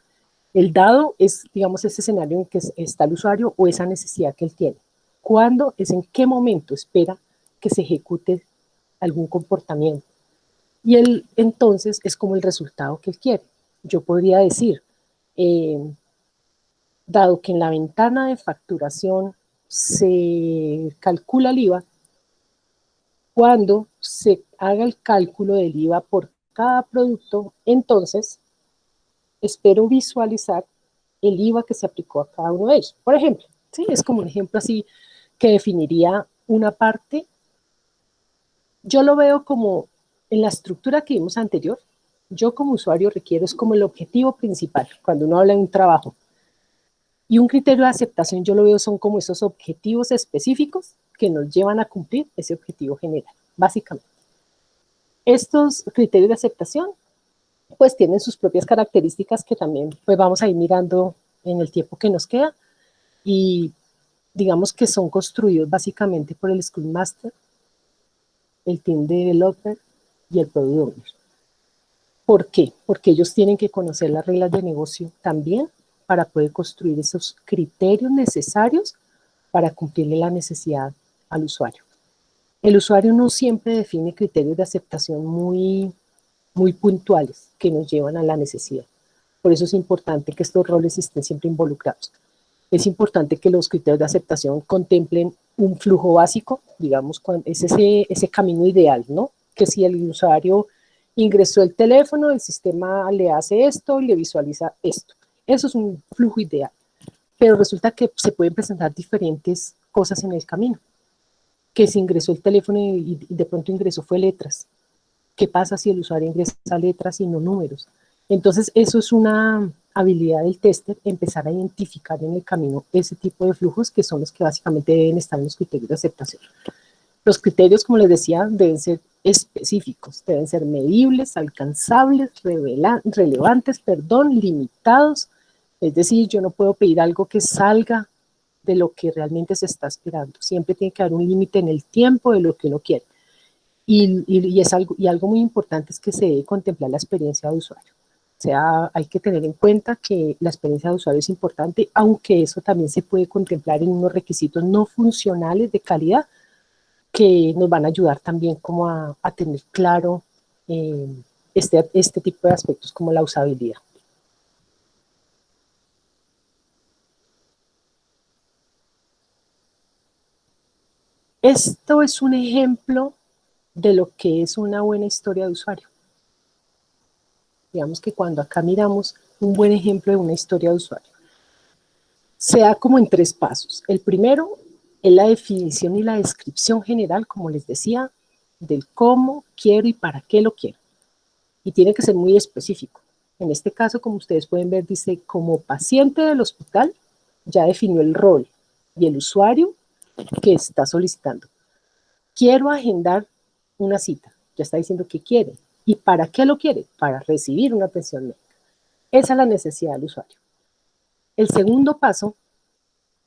El dado es, digamos, ese escenario en que está el usuario o esa necesidad que él tiene. ¿Cuándo? Es en qué momento espera que se ejecute algún comportamiento. Y el entonces es como el resultado que él quiere. Yo podría decir, dado que en la ventana de facturación se calcula el IVA, cuando se haga el cálculo del IVA por cada producto, entonces espero visualizar el IVA que se aplicó a cada uno de ellos. Por ejemplo, ¿sí? Es como un ejemplo así que definiría una parte. Yo lo veo como en la estructura que vimos anterior, Yo como usuario requiero, es como el objetivo principal cuando uno habla de un trabajo. Y un criterio de aceptación yo lo veo son como esos objetivos específicos que nos llevan a cumplir ese objetivo general, básicamente. Estos criterios de aceptación pues tienen sus propias características que también pues vamos a ir mirando en el tiempo que nos queda y digamos que son construidos básicamente por el Scrum Master, el Team Developer y el Product Owner. ¿Por qué? Porque ellos tienen que conocer las reglas de negocio también para poder construir esos criterios necesarios para cumplirle la necesidad al usuario. El usuario no siempre define criterios de aceptación muy puntuales que nos llevan a la necesidad. Por eso es importante que estos roles estén siempre involucrados. Es importante que los criterios de aceptación contemplen un flujo básico, digamos, es ese camino ideal, ¿no? Que si el usuario ingresó el teléfono, el sistema le hace esto y le visualiza esto. Eso es un flujo ideal. Pero resulta que se pueden presentar diferentes cosas en el camino. Que si ingresó el teléfono y de pronto ingresó fue letras. ¿Qué pasa si el usuario ingresa letras y no números? Entonces, eso es una habilidad del tester, empezar a identificar en el camino ese tipo de flujos que son los que básicamente deben estar en los criterios de aceptación. Los criterios, como les decía, deben ser específicos, deben ser medibles, alcanzables, relevantes, limitados. Es decir, yo no puedo pedir algo que salga de lo que realmente se está esperando. Siempre tiene que haber un límite en el tiempo de lo que uno quiere. Y algo muy importante es que se debe contemplar la experiencia de usuario. O sea, hay que tener en cuenta que la experiencia de usuario es importante, aunque eso también se puede contemplar en unos requisitos no funcionales de calidad que nos van a ayudar también como a tener claro este tipo de aspectos como la usabilidad. Esto es un ejemplo de lo que es una buena historia de usuario. Digamos que cuando acá miramos un buen ejemplo de una historia de usuario, se da como en 3 pasos. El primero es la definición y la descripción general, como les decía, del cómo quiero y para qué lo quiero. Y tiene que ser muy específico. En este caso, como ustedes pueden ver, dice, como paciente del hospital, ya definió el rol y el usuario que está solicitando. Quiero agendar una cita. Ya está diciendo que quiere. ¿Y para qué lo quiere? Para recibir una atención médica. Esa es la necesidad del usuario. El segundo paso,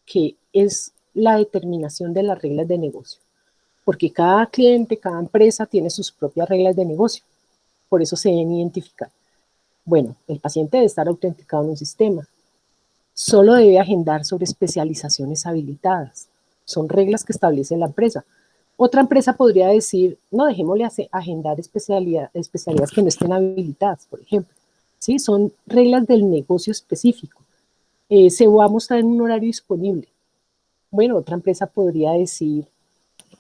que es la determinación de las reglas de negocio. Porque cada cliente, cada empresa tiene sus propias reglas de negocio. Por eso se deben identificar. Bueno, el paciente debe estar autenticado en un sistema. Solo debe agendar sobre especializaciones habilitadas. Son reglas que establece la empresa. Otra empresa podría decir, no, dejémosle agendar especialidades que no estén habilitadas, por ejemplo. ¿Sí? Son reglas del negocio específico. Se va a mostrar en un horario disponible. Bueno, otra empresa podría decir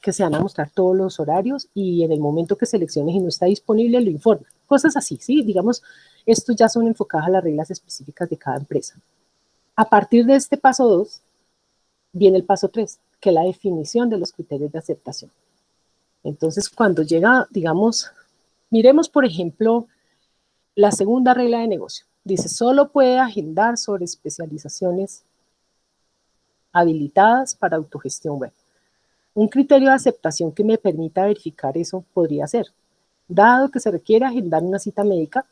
que se van a mostrar todos los horarios y en el momento que selecciones y no está disponible, lo informa. Cosas así, ¿sí? Digamos, estos ya son enfocadas a las reglas específicas de cada empresa. A partir de este paso 2, viene el paso 3, que es la definición de los criterios de aceptación. Entonces, cuando llega, digamos, miremos, por ejemplo, la segunda regla de negocio. Dice, solo puede agendar sobre especializaciones habilitadas para autogestión web. Un criterio de aceptación que me permita verificar eso podría ser, dado que se requiere agendar una cita médica,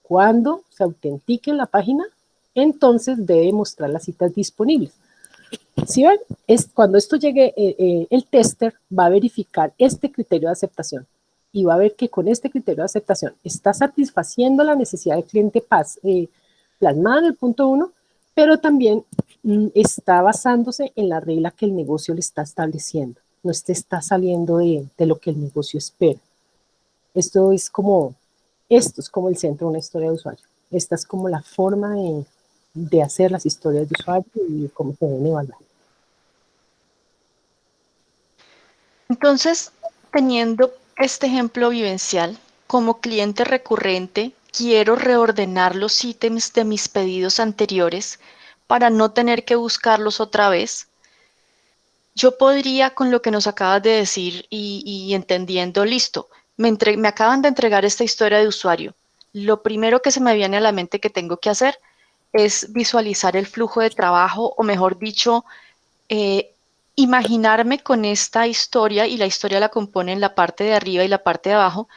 cuando se autentique en la página, entonces debe mostrar las citas disponibles. Si ven, cuando esto llegue, el tester va a verificar este criterio de aceptación y va a ver que con este criterio de aceptación está satisfaciendo la necesidad del cliente plasmada en el punto 1, pero también está basándose en la regla que el negocio le está estableciendo. No está saliendo de lo que el negocio espera. Esto es como el centro de una historia de usuario. Esta es como la forma de hacer las historias de usuario y cómo se deben evaluar. Entonces, teniendo este ejemplo vivencial, como cliente recurrente, quiero reordenar los ítems de mis pedidos anteriores para no tener que buscarlos otra vez. Yo podría, con lo que nos acabas de decir y entendiendo, listo, me acaban de entregar esta historia de usuario. Lo primero que se me viene a la mente que tengo que hacer es visualizar el flujo de trabajo, o mejor dicho, eh, imaginarme con esta historia, y la historia la compone en la parte de arriba y la parte de abajo,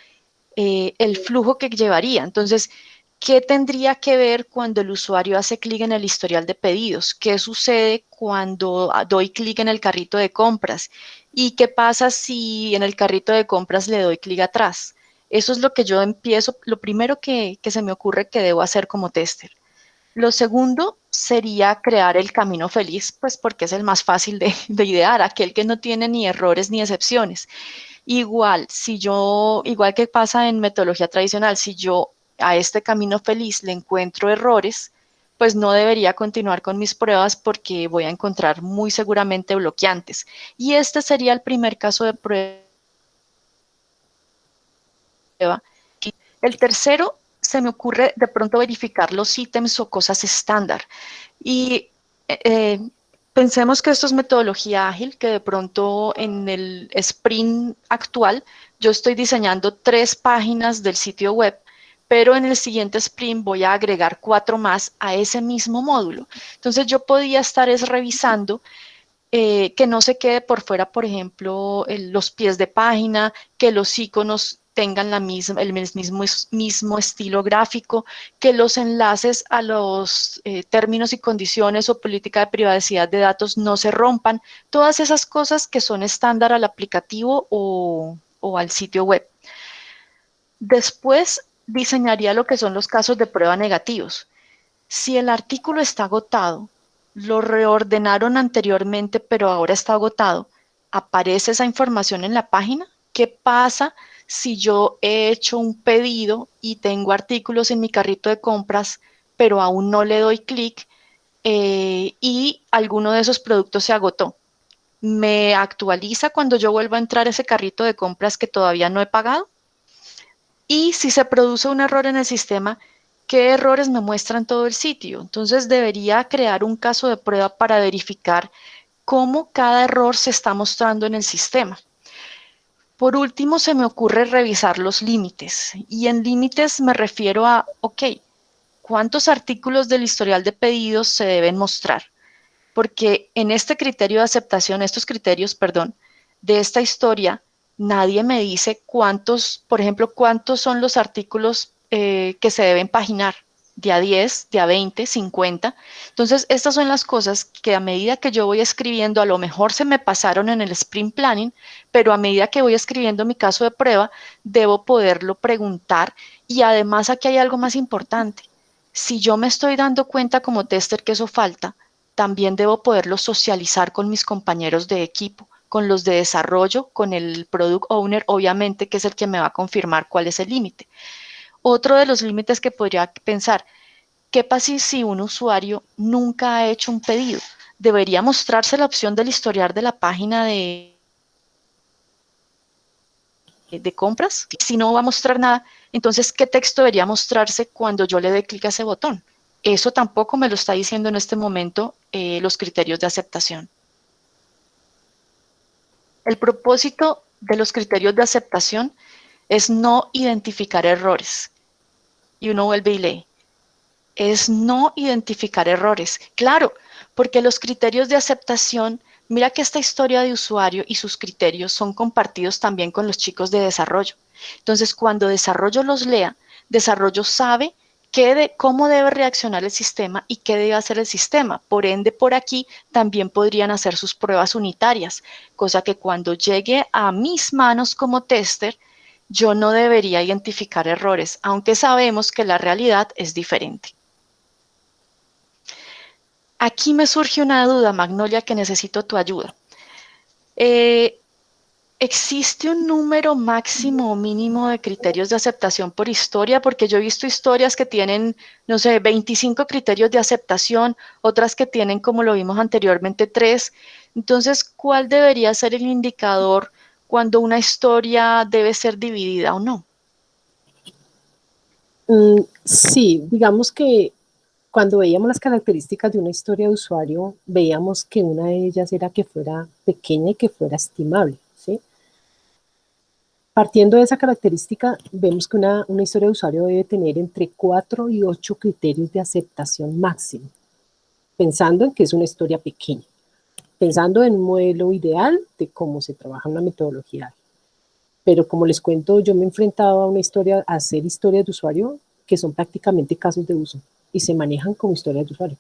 el flujo que llevaría. Entonces, ¿qué tendría que ver cuando el usuario hace clic en el historial de pedidos? ¿Qué sucede cuando doy clic en el carrito de compras? ¿Y qué pasa si en el carrito de compras le doy clic atrás? Eso es lo que yo empiezo, lo primero que se me ocurre que debo hacer como tester. Lo segundo sería crear el camino feliz, pues porque es el más fácil de idear, aquel que no tiene ni errores ni excepciones. Igual, igual que pasa en metodología tradicional, si yo a este camino feliz le encuentro errores, pues no debería continuar con mis pruebas porque voy a encontrar muy seguramente bloqueantes. Y este sería el primer caso de prueba. El tercero, se me ocurre de pronto verificar los ítems o cosas estándar. Y eh, pensemos que esto es metodología ágil, que de pronto en el sprint actual yo estoy diseñando 3 páginas del sitio web, pero en el siguiente sprint voy a agregar 4 más a ese mismo módulo. Entonces yo podía estar revisando que no se quede por fuera, por ejemplo, los pies de página, que los iconos tengan el mismo estilo gráfico, que los enlaces a los términos y condiciones o política de privacidad de datos no se rompan, todas esas cosas que son estándar al aplicativo o al sitio web. Después diseñaría lo que son los casos de prueba negativos. Si el artículo está agotado, lo reordenaron anteriormente, pero ahora está agotado, ¿aparece esa información en la página? ¿Qué pasa si yo he hecho un pedido y tengo artículos en mi carrito de compras, pero aún no le doy clic y alguno de esos productos se agotó? ¿Me actualiza cuando yo vuelva a entrar a ese carrito de compras que todavía no he pagado? Y si se produce un error en el sistema, ¿qué errores me muestran todo el sitio? Entonces debería crear un caso de prueba para verificar cómo cada error se está mostrando en el sistema. Por último, se me ocurre revisar los límites. Y en límites me refiero a, ok, ¿cuántos artículos del historial de pedidos se deben mostrar? Porque en este criterio de aceptación, estos criterios, perdón, de esta historia, nadie me dice cuántos, por ejemplo, cuántos son los artículos que se deben paginar, de a 10, de a 20, 50. Entonces, estas son las cosas que a medida que yo voy escribiendo, a lo mejor se me pasaron en el sprint planning, pero a medida que voy escribiendo mi caso de prueba, debo poderlo preguntar. Y además aquí hay algo más importante. Si yo me estoy dando cuenta como tester que eso falta, también debo poderlo socializar con mis compañeros de equipo, con los de desarrollo, con el product owner, obviamente, que es el que me va a confirmar cuál es el límite. Otro de los límites que podría pensar, ¿qué pasa si un usuario nunca ha hecho un pedido? ¿Debería mostrarse la opción del historial de la página de compras? Si no va a mostrar nada, entonces, ¿qué texto debería mostrarse cuando yo le dé clic a ese botón? Eso tampoco me lo está diciendo en este momento los criterios de aceptación. El propósito de los criterios de aceptación es no identificar errores. Y uno vuelve y lee. Es no identificar errores. Claro, porque los criterios de aceptación, mira que esta historia de usuario y sus criterios son compartidos también con los chicos de desarrollo. Entonces, cuando desarrollo los lea, desarrollo sabe cómo debe reaccionar el sistema y qué debe hacer el sistema. Por ende, por aquí también podrían hacer sus pruebas unitarias, cosa que cuando llegue a mis manos como tester, yo no debería identificar errores, aunque sabemos que la realidad es diferente. Aquí me surge una duda, Magnolia, que necesito tu ayuda. ¿Existe un número máximo o mínimo de criterios de aceptación por historia? Porque yo he visto historias que tienen, no sé, 25 criterios de aceptación, otras que tienen, como lo vimos anteriormente, 3. Entonces, ¿cuál debería ser el indicador cuando una historia debe ser dividida o no? Sí, digamos que cuando veíamos las características de una historia de usuario, veíamos que una de ellas era que fuera pequeña y que fuera estimable, ¿sí? Partiendo de esa característica, vemos que una historia de usuario debe tener entre 4 y 8 criterios de aceptación máximo, pensando en que es una historia pequeña, pensando en un modelo ideal de cómo se trabaja una metodología. Pero como les cuento, yo me he enfrentado a hacer historias de usuario que son prácticamente casos de uso y se manejan como historias de usuario.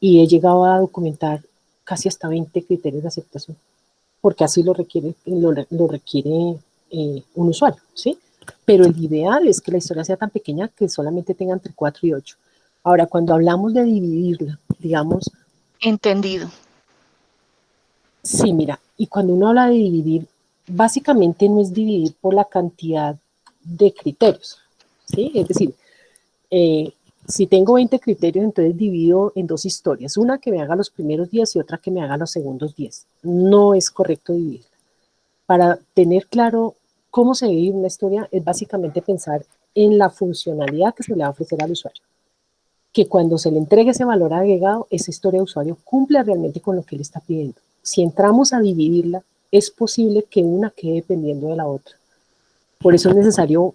Y he llegado a documentar casi hasta 20 criterios de aceptación, porque así lo requiere un usuario, ¿sí? Pero el ideal es que la historia sea tan pequeña que solamente tenga entre 4 y 8. Ahora, cuando hablamos de dividirla, digamos... Entendido. Sí, mira, y cuando uno habla de dividir, básicamente no es dividir por la cantidad de criterios, ¿sí? Es decir, si tengo 20 criterios, entonces divido en 2 historias, una que me haga los primeros 10 y otra que me haga los segundos 10. No es correcto dividirla. Para tener claro cómo se vive una historia es básicamente pensar en la funcionalidad que se le va a ofrecer al usuario. Que cuando se le entregue ese valor agregado, esa historia de usuario cumple realmente con lo que le está pidiendo. Si entramos a dividirla, es posible que una quede dependiendo de la otra. Por eso es necesario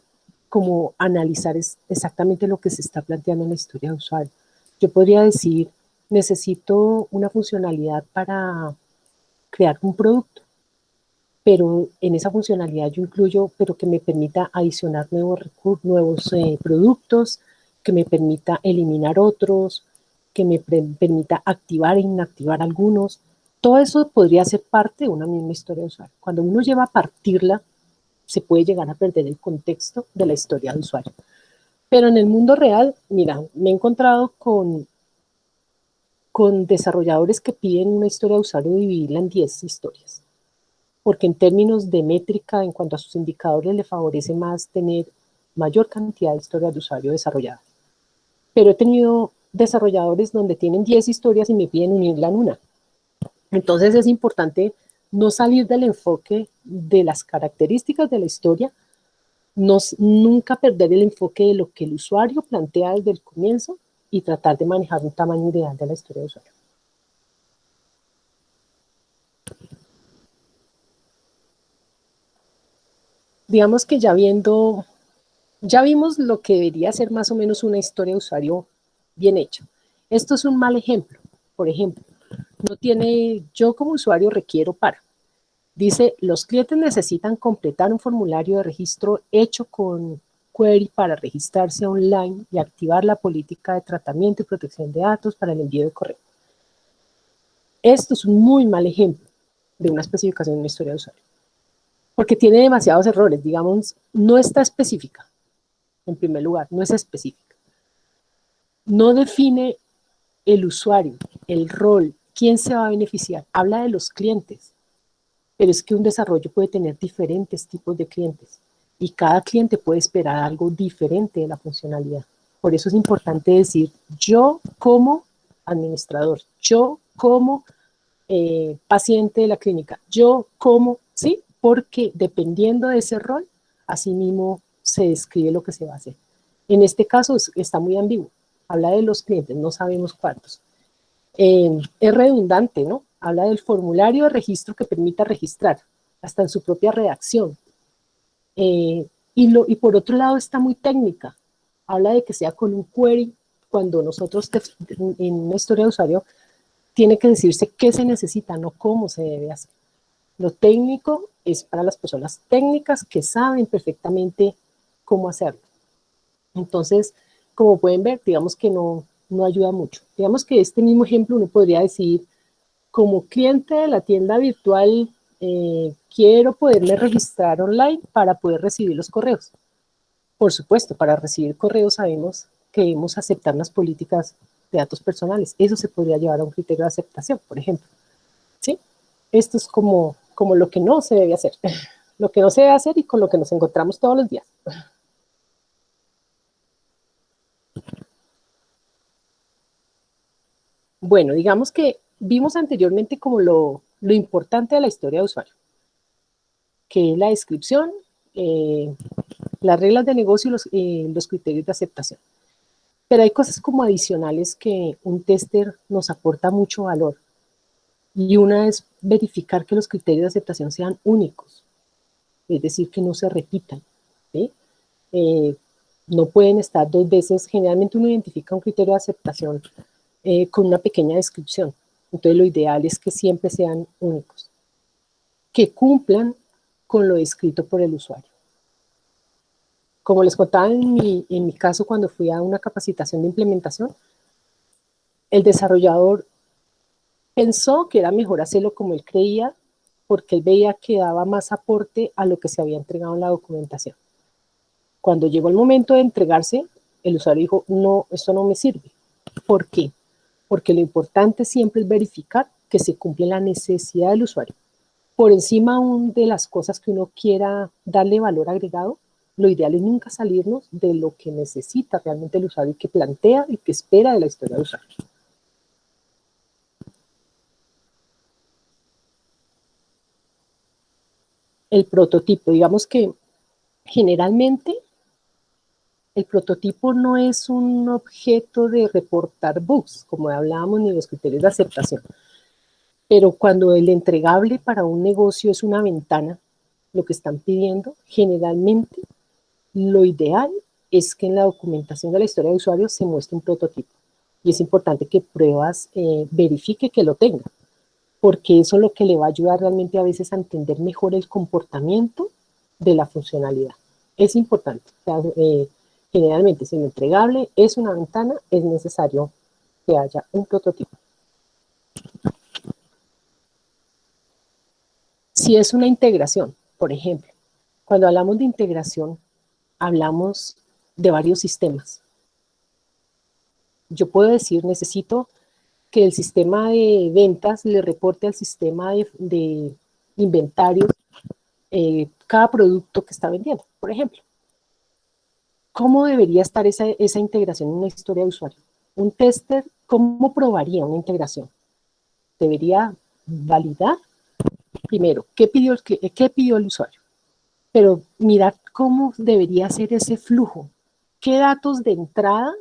como analizar exactamente lo que se está planteando en la historia de usuario. Yo podría decir, necesito una funcionalidad para crear un producto, pero en esa funcionalidad yo incluyo, pero que me permita adicionar nuevos productos, que me permita eliminar otros, que me permita activar e inactivar algunos. Todo eso podría ser parte de una misma historia de usuario. Cuando uno lleva a partirla, se puede llegar a perder el contexto de la historia de usuario. Pero en el mundo real, mira, me he encontrado con desarrolladores que piden una historia de usuario dividirla en 10 historias, porque en términos de métrica, en cuanto a sus indicadores, le favorece más tener mayor cantidad de historias de usuario desarrolladas. Pero he tenido desarrolladores donde tienen 10 historias y me piden unirla en una. Entonces es importante no salir del enfoque de las características de la historia, nunca perder el enfoque de lo que el usuario plantea desde el comienzo y tratar de manejar un tamaño ideal de la historia de usuario. Digamos que ya vimos lo que debería ser más o menos una historia de usuario bien hecha. Esto es un mal ejemplo. Por ejemplo, yo como usuario requiero para. Dice, los clientes necesitan completar un formulario de registro hecho con query para registrarse online y activar la política de tratamiento y protección de datos para el envío de correo. Esto es un muy mal ejemplo de una especificación de una historia de usuario, porque tiene demasiados errores. Digamos, no está específica, en primer lugar, no es específica. No define el usuario, el rol, quién se va a beneficiar. Habla de los clientes, pero es que un desarrollo puede tener diferentes tipos de clientes y cada cliente puede esperar algo diferente de la funcionalidad. Por eso es importante decir, yo como administrador, yo como paciente de la clínica, yo como, ¿sí? Porque dependiendo de ese rol, así mismo se describe lo que se va a hacer. En este caso está muy ambiguo. Habla de los clientes, no sabemos cuántos. Es redundante, ¿no? Habla del formulario de registro que permita registrar, hasta en su propia redacción. Y por otro lado está muy técnica. Habla de que sea con un query, cuando nosotros en una historia de usuario tiene que decirse qué se necesita, no cómo se debe hacer. Lo técnico es para las personas técnicas que saben perfectamente cómo hacerlo. Entonces, como pueden ver, digamos que no ayuda mucho. Digamos que este mismo ejemplo uno podría decir, como cliente de la tienda virtual, quiero poderme registrar online para poder recibir los correos. Por supuesto, para recibir correos sabemos que debemos aceptar las políticas de datos personales. Eso se podría llevar a un criterio de aceptación, por ejemplo. ¿Sí? Esto es como lo que no se debe hacer. Lo que no se debe hacer y con lo que nos encontramos todos los días. Bueno, digamos que vimos anteriormente como lo importante de la historia de usuario, que es la descripción, las reglas de negocio y los criterios de aceptación. Pero hay cosas como adicionales que un tester nos aporta mucho valor. Y una es verificar que los criterios de aceptación sean únicos. es decir, que no se repitan, ¿sí? Eh, no pueden estar dos veces, generalmente uno identifica un criterio de aceptación con una pequeña descripción, entonces lo ideal es que siempre sean únicos, que cumplan con lo descrito por el usuario. Como les contaba en mi caso cuando fui a una capacitación de implementación, el desarrollador pensó que era mejor hacerlo como él creía, porque él veía que daba más aporte a lo que se había entregado en la documentación. Cuando llegó el momento de entregarse, el usuario dijo, no, esto no me sirve. ¿Por qué? Porque lo importante siempre es verificar que se cumple la necesidad del usuario. Por encima aún de las cosas que uno quiera darle valor agregado, lo ideal es nunca salirnos de lo que necesita realmente el usuario y que plantea y que espera de la historia del usuario. El prototipo, digamos que generalmente el prototipo no es un objeto de reportar bugs, como hablábamos, ni los criterios de aceptación. Pero cuando el entregable para un negocio es una ventana, lo que están pidiendo, generalmente lo ideal es que en la documentación de la historia de usuario se muestre un prototipo. Y es importante que pruebas verifique que lo tenga, porque eso es lo que le va a ayudar realmente a veces a entender mejor el comportamiento de la funcionalidad. Es importante. O sea, generalmente, si el entregable es una ventana, es necesario que haya un prototipo. Si es una integración, por ejemplo, cuando hablamos de integración, hablamos de varios sistemas. Yo puedo decir, necesito que el sistema de ventas le reporte al sistema de inventarios cada producto que está vendiendo, por ejemplo. ¿Cómo debería estar esa integración en una historia de usuario? Un tester, ¿cómo probaría una integración? Debería validar, primero, qué pidió el usuario, pero mirar cómo debería ser ese flujo, qué datos de entrada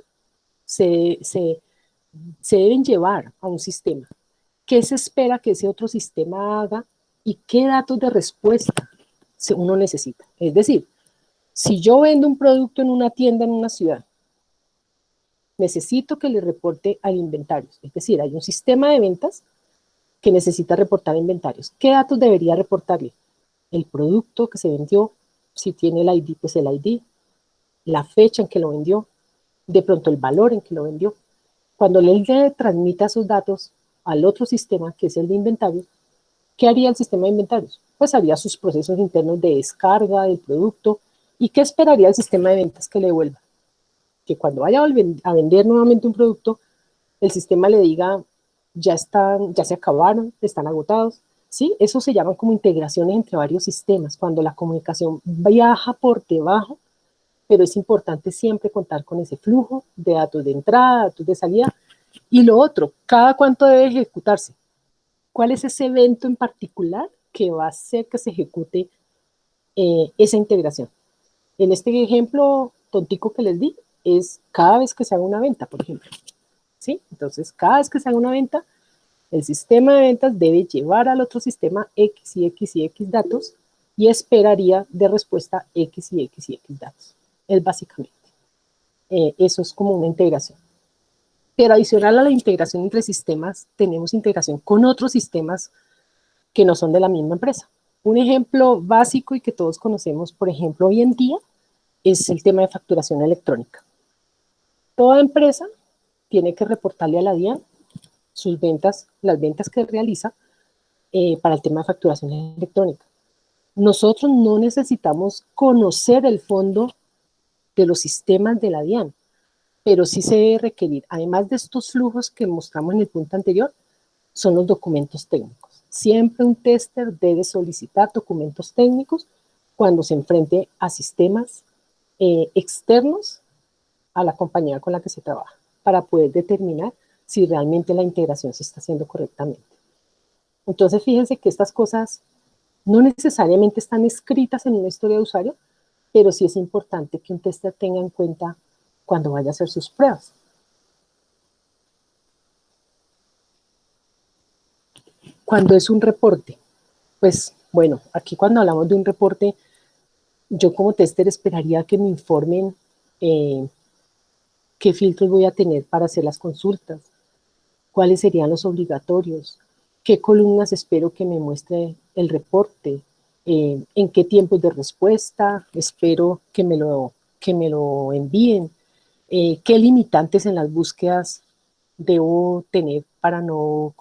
se deben llevar a un sistema, qué se espera que ese otro sistema haga y qué datos de respuesta uno necesita. Es decir, si yo vendo un producto en una tienda en una ciudad, necesito que le reporte al inventario. Es decir, hay un sistema de ventas que necesita reportar inventarios. ¿Qué datos debería reportarle? El producto que se vendió, si tiene el ID, pues el ID, la fecha en que lo vendió, de pronto el valor en que lo vendió. Cuando él le transmita esos datos al otro sistema, que es el de inventarios, ¿qué haría el sistema de inventarios? Pues haría sus procesos internos de descarga del producto. ¿Y qué esperaría el sistema de ventas que le devuelva? Que cuando vaya a vender nuevamente un producto, el sistema le diga, ya se acabaron, están agotados. ¿Sí? Eso se llama como integraciones entre varios sistemas, cuando la comunicación viaja por debajo, pero es importante siempre contar con ese flujo de datos de entrada, datos de salida. Y lo otro, ¿cada cuánto debe ejecutarse? ¿Cuál es ese evento en particular que va a hacer que se ejecute esa integración? En este ejemplo tontico que les di, es cada vez que se haga una venta, por ejemplo. ¿Sí? Entonces, cada vez que se haga una venta, el sistema de ventas debe llevar al otro sistema X y X y X datos y esperaría de respuesta X y X y X datos. Es básicamente. Eso es como una integración. Pero adicional a la integración entre sistemas, tenemos integración con otros sistemas que no son de la misma empresa. Un ejemplo básico y que todos conocemos, por ejemplo, hoy en día, es el tema de facturación electrónica. Toda empresa tiene que reportarle a la DIAN sus ventas, las ventas que realiza para el tema de facturación electrónica. Nosotros no necesitamos conocer el fondo de los sistemas de la DIAN, pero sí se debe requerir, además de estos flujos que mostramos en el punto anterior, son los documentos técnicos. Siempre un tester debe solicitar documentos técnicos cuando se enfrente a sistemas externos a la compañía con la que se trabaja, para poder determinar si realmente la integración se está haciendo correctamente. Entonces, fíjense que estas cosas no necesariamente están escritas en una historia de usuario, pero sí es importante que un tester tenga en cuenta cuando vaya a hacer sus pruebas. Cuando es un reporte, pues bueno, aquí cuando hablamos de un reporte, Yo como tester esperaría que me informen qué filtros voy a tener para hacer las consultas, cuáles serían los obligatorios, qué columnas espero que me muestre el reporte, en qué tiempos de respuesta espero que me lo envíen, qué limitantes en las búsquedas debo tener para no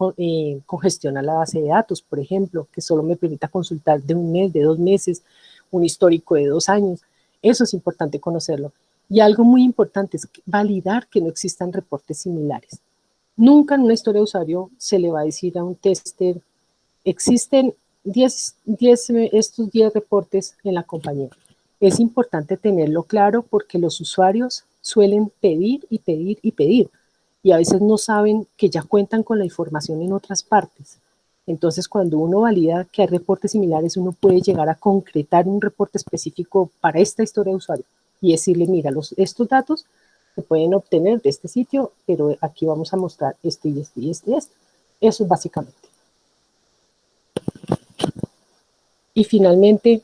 congestionar la base de datos, por ejemplo, que solo me permita consultar de un mes, de 2 meses, un histórico de 2 años. Eso es importante conocerlo. Y algo muy importante es validar que no existan reportes similares. Nunca en una historia de usuario se le va a decir a un tester, existen estos 10 reportes en la compañía. Es importante tenerlo claro porque los usuarios suelen pedir y pedir y pedir y a veces no saben que ya cuentan con la información en otras partes. Entonces, cuando uno valida que hay reportes similares, uno puede llegar a concretar un reporte específico para esta historia de usuario y decirle, mira, estos datos se pueden obtener de este sitio, pero aquí vamos a mostrar este y este y este y este. Eso es básicamente. Y finalmente,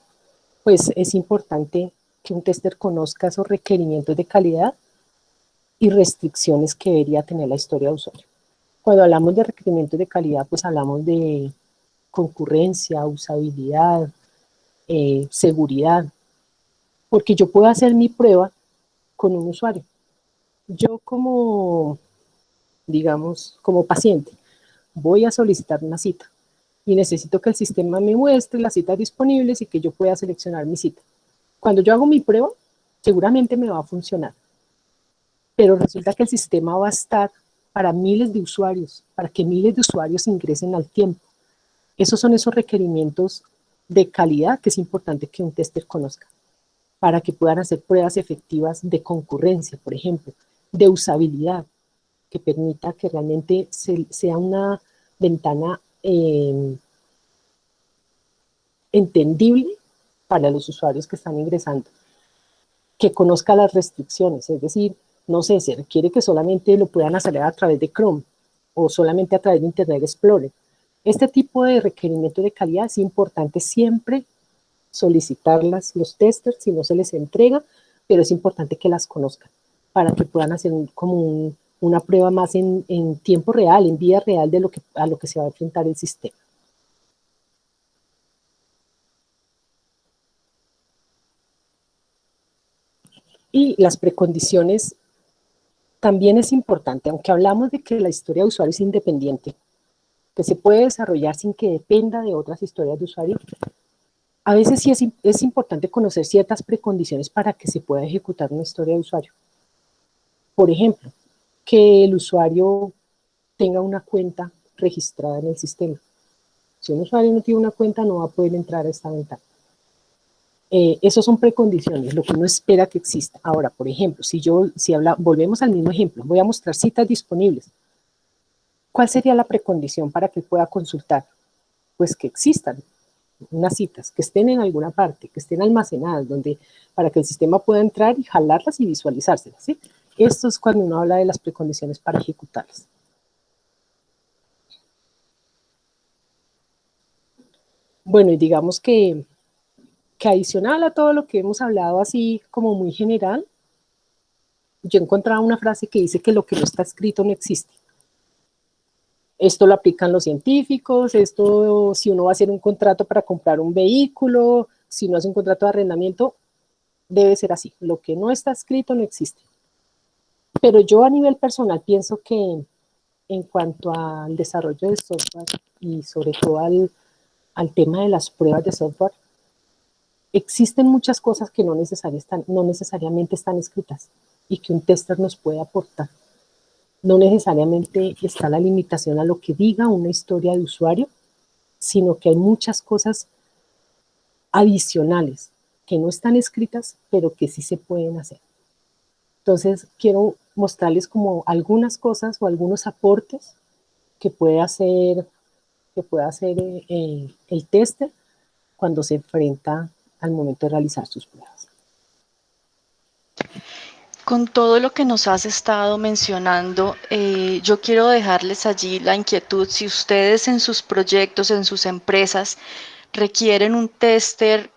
pues es importante que un tester conozca esos requerimientos de calidad y restricciones que debería tener la historia de usuario. Cuando hablamos de requerimientos de calidad, pues hablamos de concurrencia, usabilidad, seguridad, porque yo puedo hacer mi prueba con un usuario. Yo como, digamos, como paciente, voy a solicitar una cita y necesito que el sistema me muestre las citas disponibles y que yo pueda seleccionar mi cita. Cuando yo hago mi prueba, seguramente me va a funcionar, pero resulta que el sistema va a estar para miles de usuarios, para que miles de usuarios ingresen al tiempo. Esos son esos requerimientos de calidad que es importante que un tester conozca para que puedan hacer pruebas efectivas de concurrencia, por ejemplo, de usabilidad, que permita que realmente sea una ventana entendible para los usuarios que están ingresando, que conozca las restricciones, es decir, no sé, se requiere que solamente lo puedan hacer a través de Chrome o solamente a través de Internet Explorer. Este tipo de requerimiento de calidad es importante siempre solicitarlas los testers si no se les entrega, pero es importante que las conozcan para que puedan hacer como una prueba más en tiempo real, en vida real de a lo que se va a enfrentar el sistema. Y las precondiciones también es importante, aunque hablamos de que la historia de usuario es independiente, que se puede desarrollar sin que dependa de otras historias de usuario, a veces sí es importante conocer ciertas precondiciones para que se pueda ejecutar una historia de usuario. Por ejemplo, que el usuario tenga una cuenta registrada en el sistema. Si un usuario no tiene una cuenta, no va a poder entrar a esta ventana. Esos son precondiciones, lo que uno espera que exista. Ahora, por ejemplo, volvemos al mismo ejemplo, voy a mostrar citas disponibles. ¿Cuál sería la precondición para que pueda consultar? Pues que existan unas citas, que estén en alguna parte, que estén almacenadas, para que el sistema pueda entrar y jalarlas y visualizárselas, ¿sí? Esto es cuando uno habla de las precondiciones para ejecutarlas. Bueno, y digamos que adicional a todo lo que hemos hablado así como muy general, yo encontraba una frase que dice que lo que no está escrito no existe. Esto lo aplican los científicos, esto si uno va a hacer un contrato para comprar un vehículo, si no hace un contrato de arrendamiento, debe ser así. Lo que no está escrito no existe. Pero yo a nivel personal pienso que en cuanto al desarrollo de software y sobre todo al tema de las pruebas de software, existen muchas cosas que no necesariamente están escritas y que un tester nos puede aportar. No necesariamente está la limitación a lo que diga una historia de usuario, sino que hay muchas cosas adicionales que no están escritas, pero que sí se pueden hacer. Entonces, quiero mostrarles como algunas cosas o algunos aportes que puede hacer el tester cuando se enfrenta al momento de realizar sus pruebas. Con todo lo que nos has estado mencionando, yo quiero dejarles allí la inquietud, si ustedes en sus proyectos, en sus empresas, requieren un tester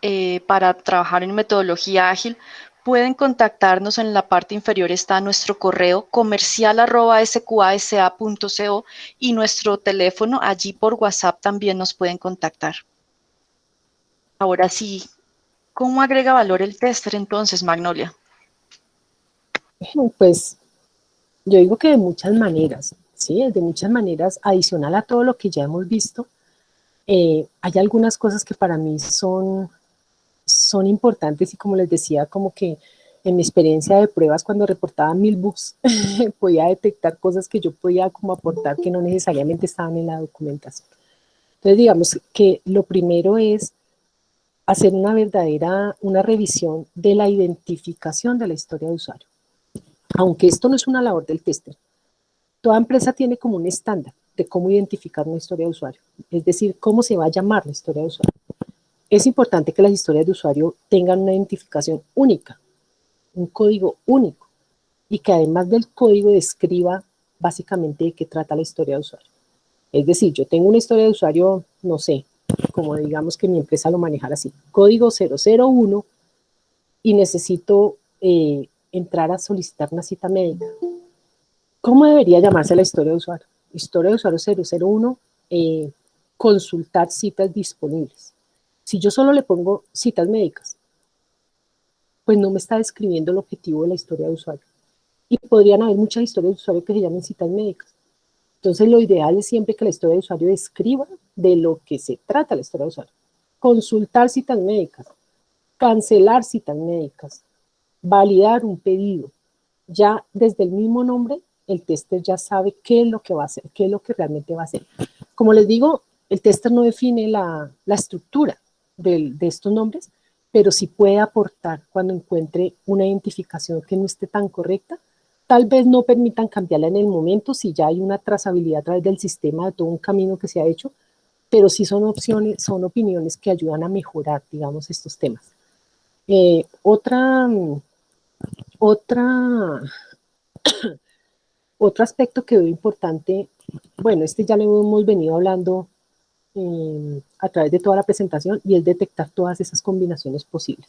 para trabajar en metodología ágil, pueden contactarnos. En la parte inferior está nuestro correo comercial@sqasa.co y nuestro teléfono. Allí por WhatsApp también nos pueden contactar. Ahora sí, ¿cómo agrega valor el tester entonces, Magnolia? Pues yo digo que de muchas maneras, ¿sí? De muchas maneras, adicional a todo lo que ya hemos visto, hay algunas cosas que para mí son importantes y como les decía, como que en mi experiencia de pruebas cuando reportaba 1000 bugs, podía detectar cosas que yo podía como aportar que no necesariamente estaban en la documentación. Entonces digamos que lo primero es hacer una revisión de la identificación de la historia de usuario. Aunque esto no es una labor del tester, toda empresa tiene como un estándar de cómo identificar una historia de usuario, es decir, cómo se va a llamar la historia de usuario. Es importante que las historias de usuario tengan una identificación única, un código único, y que además del código describa básicamente de qué trata la historia de usuario. Es decir, yo tengo una historia de usuario, no sé, como digamos que mi empresa lo manejara así, código 001, y necesito entrar a solicitar una cita médica. ¿Cómo debería llamarse la historia de usuario? Historia de usuario 001, consultar citas disponibles. Si yo solo le pongo citas médicas, pues no me está describiendo el objetivo de la historia de usuario. Y podrían haber muchas historias de usuario que se llamen citas médicas. Entonces, lo ideal es siempre que la historia de usuario describa de lo que se trata la historia de usuario. Consultar citas médicas, cancelar citas médicas, validar un pedido. Ya desde el mismo nombre, el tester ya sabe qué es lo que va a hacer, qué es lo que realmente va a hacer. Como les digo, el tester no define la estructura de estos nombres, pero sí puede aportar cuando encuentre una identificación que no esté tan correcta. Tal vez no permitan cambiarla en el momento si ya hay una trazabilidad a través del sistema de todo un camino que se ha hecho, pero sí son opciones, son opiniones que ayudan a mejorar, digamos, estos temas. Otra Otro aspecto que veo importante, bueno, este ya lo hemos venido hablando a través de toda la presentación, y es detectar todas esas combinaciones posibles.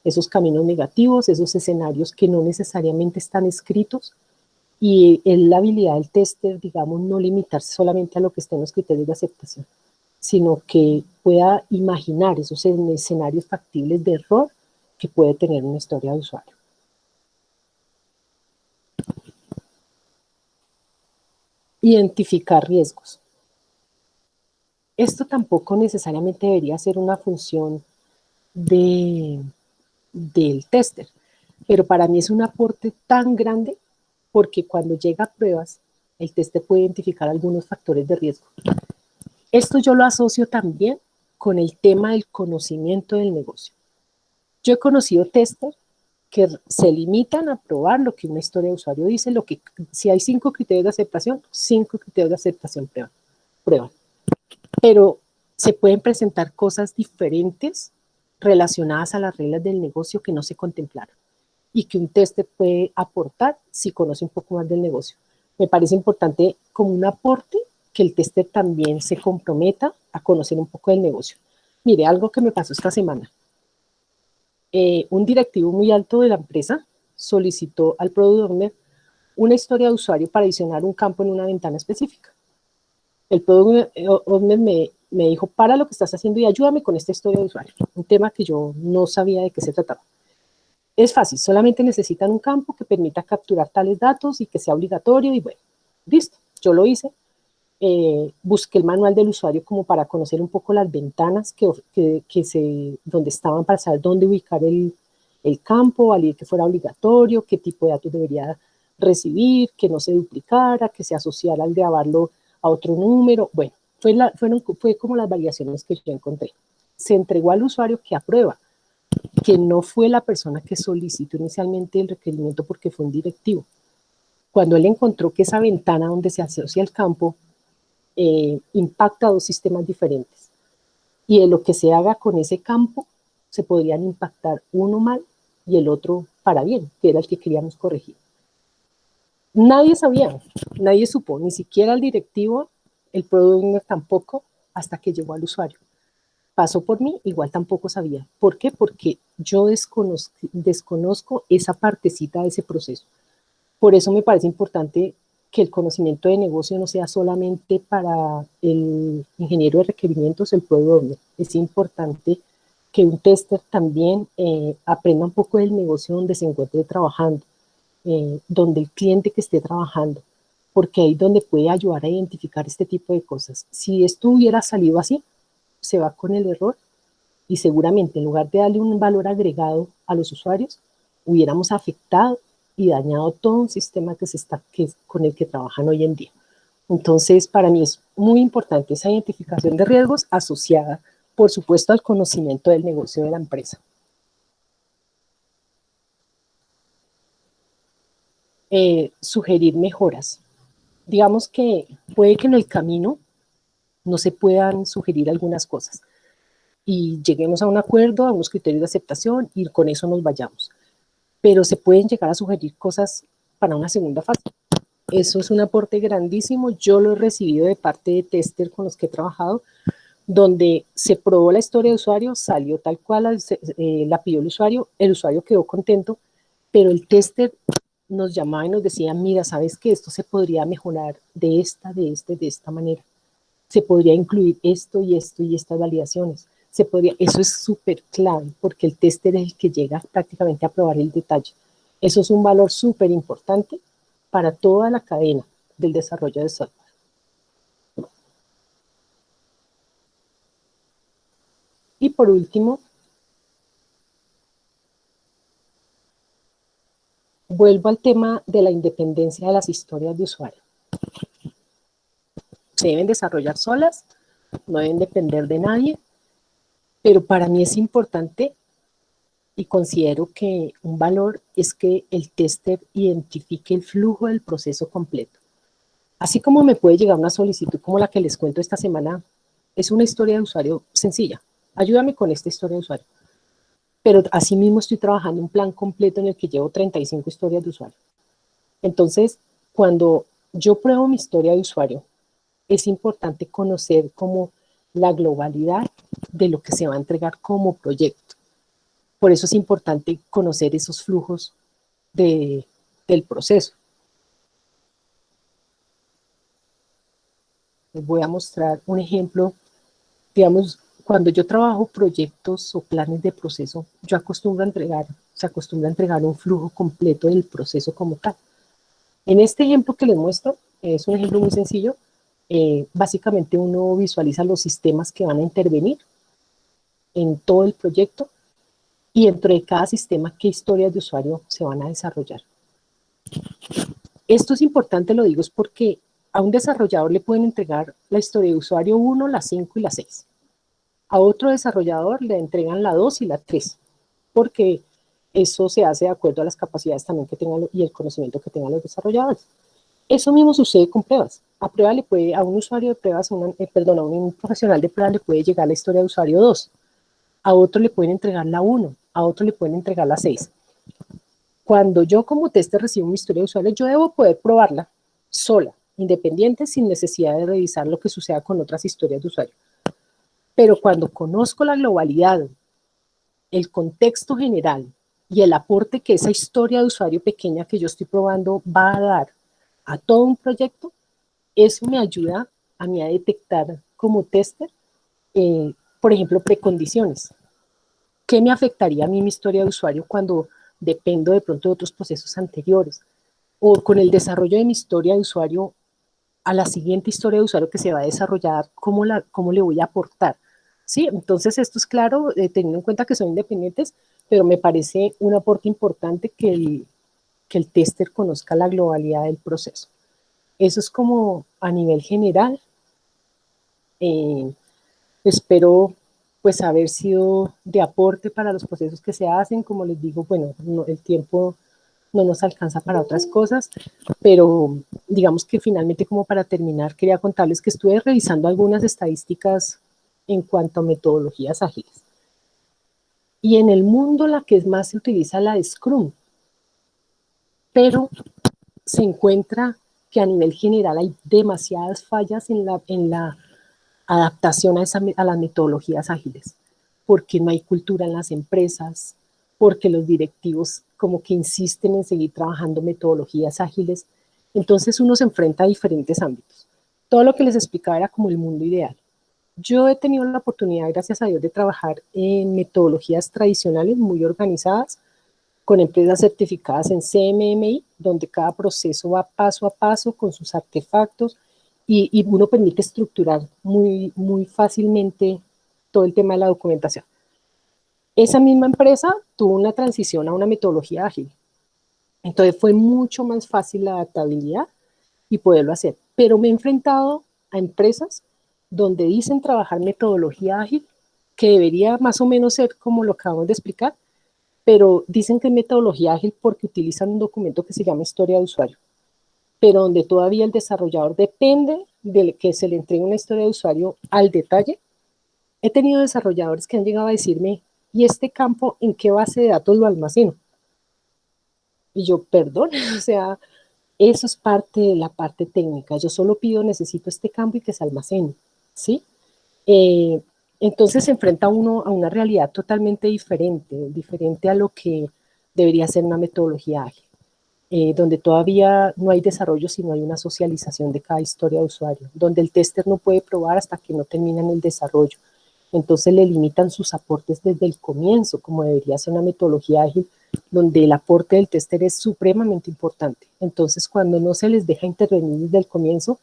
Esos caminos negativos, esos escenarios que no necesariamente están escritos, y es la habilidad del tester, digamos, no limitarse solamente a lo que está en los criterios de aceptación, sino que pueda imaginar esos escenarios factibles de error que puede tener una historia de usuario. Identificar riesgos. Esto tampoco necesariamente debería ser una función del tester, pero para mí es un aporte tan grande porque cuando llega a pruebas, el tester puede identificar algunos factores de riesgo. Esto yo lo asocio también con el tema del conocimiento del negocio. Yo he conocido testers que se limitan a probar lo que una historia de usuario dice, si hay 5 criterios de aceptación, 5 criterios de aceptación prueban. Pero se pueden presentar cosas diferentes relacionadas a las reglas del negocio que no se contemplaron y que un tester puede aportar si conoce un poco más del negocio. Me parece importante como un aporte que el tester también se comprometa a conocer un poco del negocio. Mire, algo que me pasó esta semana. Un directivo muy alto de la empresa solicitó al Product Owner una historia de usuario para adicionar un campo en una ventana específica. El Product Owner me dijo, para lo que estás haciendo y ayúdame con esta historia de usuario, un tema que yo no sabía de qué se trataba. Es fácil, solamente necesitan un campo que permita capturar tales datos y que sea obligatorio y bueno, listo, yo lo hice. Busqué el manual del usuario como para conocer un poco las ventanas donde estaban para saber dónde ubicar el campo, validar que fuera obligatorio, qué tipo de datos debería recibir, que no se duplicara, que se asociara al grabarlo a otro número. Bueno, fue como las variaciones que yo encontré. Se entregó al usuario que aprueba, que no fue la persona que solicitó inicialmente el requerimiento porque fue un directivo. Cuando él encontró que esa ventana donde se asocia el campo impacta a dos sistemas diferentes, y de lo que se haga con ese campo se podrían impactar uno mal y el otro para bien, que era el que queríamos corregir. Nadie sabía, nadie supo, ni siquiera el directivo, el product owner tampoco, hasta que llegó al usuario. pasó por mí, igual tampoco sabía. ¿Por qué? Porque yo desconozco esa partecita de ese proceso. Por eso me parece importante que el conocimiento de negocio no sea solamente para el ingeniero de requerimientos, el product owner. Es importante que un tester también aprenda un poco del negocio donde se encuentre trabajando, donde el cliente que esté trabajando, porque ahí es donde puede ayudar a identificar este tipo de cosas. Si esto hubiera salido así, se va con el error y seguramente en lugar de darle un valor agregado a los usuarios, hubiéramos afectado y dañado todo un sistema con el que trabajan hoy en día. Entonces, para mí es muy importante esa identificación de riesgos asociada, por supuesto, al conocimiento del negocio de la empresa. Sugerir mejoras. Digamos que puede que en el camino no se puedan sugerir algunas cosas y lleguemos a un acuerdo, a unos criterios de aceptación y con eso nos vayamos. Pero se pueden llegar a sugerir cosas para una segunda fase. Eso es un aporte grandísimo. Yo lo he recibido de parte de tester con los que he trabajado, donde se probó la historia de usuario, salió tal cual, la pidió el usuario quedó contento, pero el tester nos llamaba y nos decía, mira, ¿sabes que esto se podría mejorar de esta manera? Se podría incluir esto y esto y estas validaciones. Eso es súper clave, porque el tester es el que llega prácticamente a probar el detalle. Eso es un valor súper importante para toda la cadena del desarrollo de software. Y por último, vuelvo al tema de la independencia de las historias de usuario. Se deben desarrollar solas, no deben depender de nadie, pero para mí es importante y considero que un valor es que el tester identifique el flujo del proceso completo. Así como me puede llegar una solicitud como la que les cuento esta semana, es una historia de usuario sencilla. Ayúdame con esta historia de usuario. Pero asimismo estoy trabajando un plan completo en el que llevo 35 historias de usuario. Entonces, cuando yo pruebo mi historia de usuario, es importante conocer como la globalidad de lo que se va a entregar como proyecto. Por eso es importante conocer esos flujos del proceso. Les voy a mostrar un ejemplo. Digamos, cuando yo trabajo proyectos o planes de proceso, se acostumbra a entregar un flujo completo del proceso como tal. En este ejemplo que les muestro, es un ejemplo muy sencillo. Básicamente uno visualiza los sistemas que van a intervenir en todo el proyecto y dentro de cada sistema qué historias de usuario se van a desarrollar. Esto es importante, lo digo, es porque a un desarrollador le pueden entregar la historia de usuario 1, la 5 y la 6. A otro desarrollador le entregan la 2 y la 3, porque eso se hace de acuerdo a las capacidades también que tengan y el conocimiento que tengan los desarrolladores. Eso mismo sucede con pruebas. A un usuario de pruebas, a un profesional de pruebas le puede llegar la historia de usuario 2. A otro le pueden entregar la 1, a otro le pueden entregar la 6. Cuando yo como tester recibo mi historia de usuario, yo debo poder probarla sola, independiente, sin necesidad de revisar lo que suceda con otras historias de usuario. Pero cuando conozco la globalidad, el contexto general y el aporte que esa historia de usuario pequeña que yo estoy probando va a dar a todo un proyecto, eso me ayuda a mí a detectar como tester, por ejemplo, precondiciones. ¿Qué me afectaría a mí mi historia de usuario cuando dependo de pronto de otros procesos anteriores? O con el desarrollo de mi historia de usuario a la siguiente historia de usuario que se va a desarrollar, ¿cómo le voy a aportar? ¿Sí? Entonces esto es claro, teniendo en cuenta que son independientes, pero me parece un aporte importante que el tester conozca la globalidad del proceso. Eso es como a nivel general. Espero pues haber sido de aporte para los procesos que se hacen. Como les digo, bueno, el tiempo no nos alcanza para otras cosas, pero digamos que finalmente, como para terminar, quería contarles que estuve revisando algunas estadísticas en cuanto a metodologías ágiles. Y en el mundo la que más se utiliza la de Scrum, pero se encuentra que a nivel general hay demasiadas fallas en la adaptación a las metodologías ágiles, porque no hay cultura en las empresas, porque los directivos como que insisten en seguir trabajando metodologías ágiles. Entonces uno se enfrenta a diferentes ámbitos. Todo lo que les explicaba era como el mundo ideal. Yo he tenido la oportunidad, gracias a Dios, de trabajar en metodologías tradicionales muy organizadas, con empresas certificadas en CMMI, donde cada proceso va paso a paso con sus artefactos y uno permite estructurar muy fácilmente todo el tema de la documentación. Esa misma empresa tuvo una transición a una metodología ágil. Entonces fue mucho más fácil la adaptabilidad y poderlo hacer. Pero me he enfrentado a empresas donde dicen trabajar metodología ágil, que debería más o menos ser como lo acabamos de explicar, pero dicen que es metodología ágil porque utilizan un documento que se llama historia de usuario, pero donde todavía el desarrollador depende de que se le entregue una historia de usuario al detalle. He tenido desarrolladores que han llegado a decirme, ¿y este campo en qué base de datos lo almaceno? Y yo, perdón, o sea, eso es parte de la parte técnica. Yo solo pido, necesito este campo y que se almacene, ¿sí? Eh, entonces se enfrenta uno a una realidad totalmente diferente, diferente a lo que debería ser una metodología ágil, donde todavía no hay desarrollo, sino hay una socialización de cada historia de usuario, donde el tester no puede probar hasta que no terminan el desarrollo. Entonces le limitan sus aportes desde el comienzo, como debería ser una metodología ágil, donde el aporte del tester es supremamente importante. Entonces, cuando no se les deja intervenir desde el comienzo,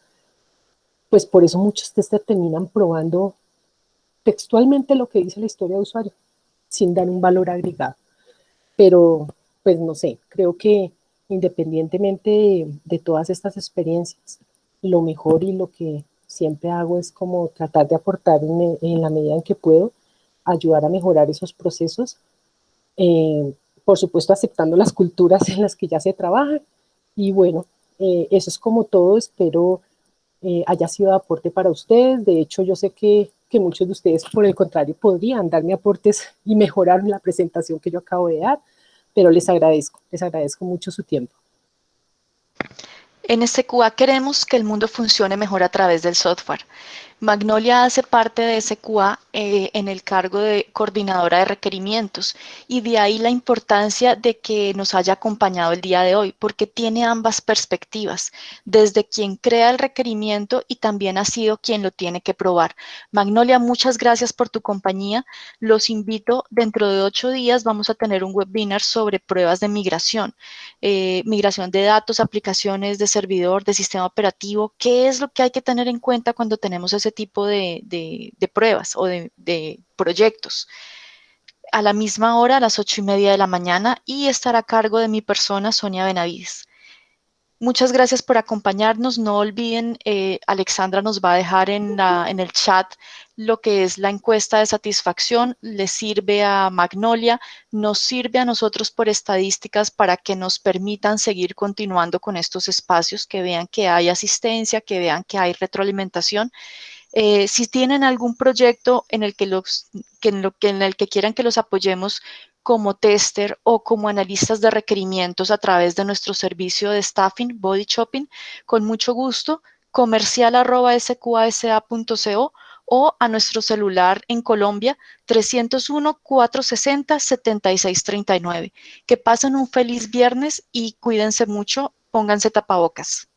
pues por eso muchos testers terminan probando textualmente lo que dice la historia de usuario, sin dar un valor agregado. Pero, pues no sé, creo que independientemente de todas estas experiencias, lo mejor y lo que siempre hago es como tratar de aportar en la medida en que puedo, ayudar a mejorar esos procesos, por supuesto aceptando las culturas en las que ya se trabaja. Y bueno, eso es como todo, espero haya sido de aporte para ustedes. De hecho, yo sé que muchos de ustedes, por el contrario, podrían darme aportes y mejorar la presentación que yo acabo de dar, pero les agradezco mucho su tiempo. En este SQA queremos que el mundo funcione mejor a través del software. Magnolia hace parte de SQA en el cargo de coordinadora de requerimientos y de ahí la importancia de que nos haya acompañado el día de hoy, porque tiene ambas perspectivas, desde quien crea el requerimiento y también ha sido quien lo tiene que probar. Magnolia, muchas gracias por tu compañía. Los invito, dentro de 8 días vamos a tener un webinar sobre pruebas de migración. Migración de datos, aplicaciones de servidor, de sistema operativo, qué es lo que hay que tener en cuenta cuando tenemos ese tipo de pruebas o de proyectos. A la misma hora, a las 8:30 de la mañana, y estará a cargo de mi persona, Sonia Benavides. Muchas gracias por acompañarnos. No olviden, Alexandra nos va a dejar en el chat lo que es la encuesta de satisfacción. Le sirve a Magnolia, nos sirve a nosotros por estadísticas para que nos permitan seguir continuando con estos espacios, que vean que hay asistencia, que vean que hay retroalimentación. Si tienen algún proyecto en el que quieran que los apoyemos como tester o como analistas de requerimientos a través de nuestro servicio de staffing, Body Shopping, con mucho gusto, comercial@sqasa.co o a nuestro celular en Colombia, 301-460-7639. Que pasen un feliz viernes y cuídense mucho, pónganse tapabocas.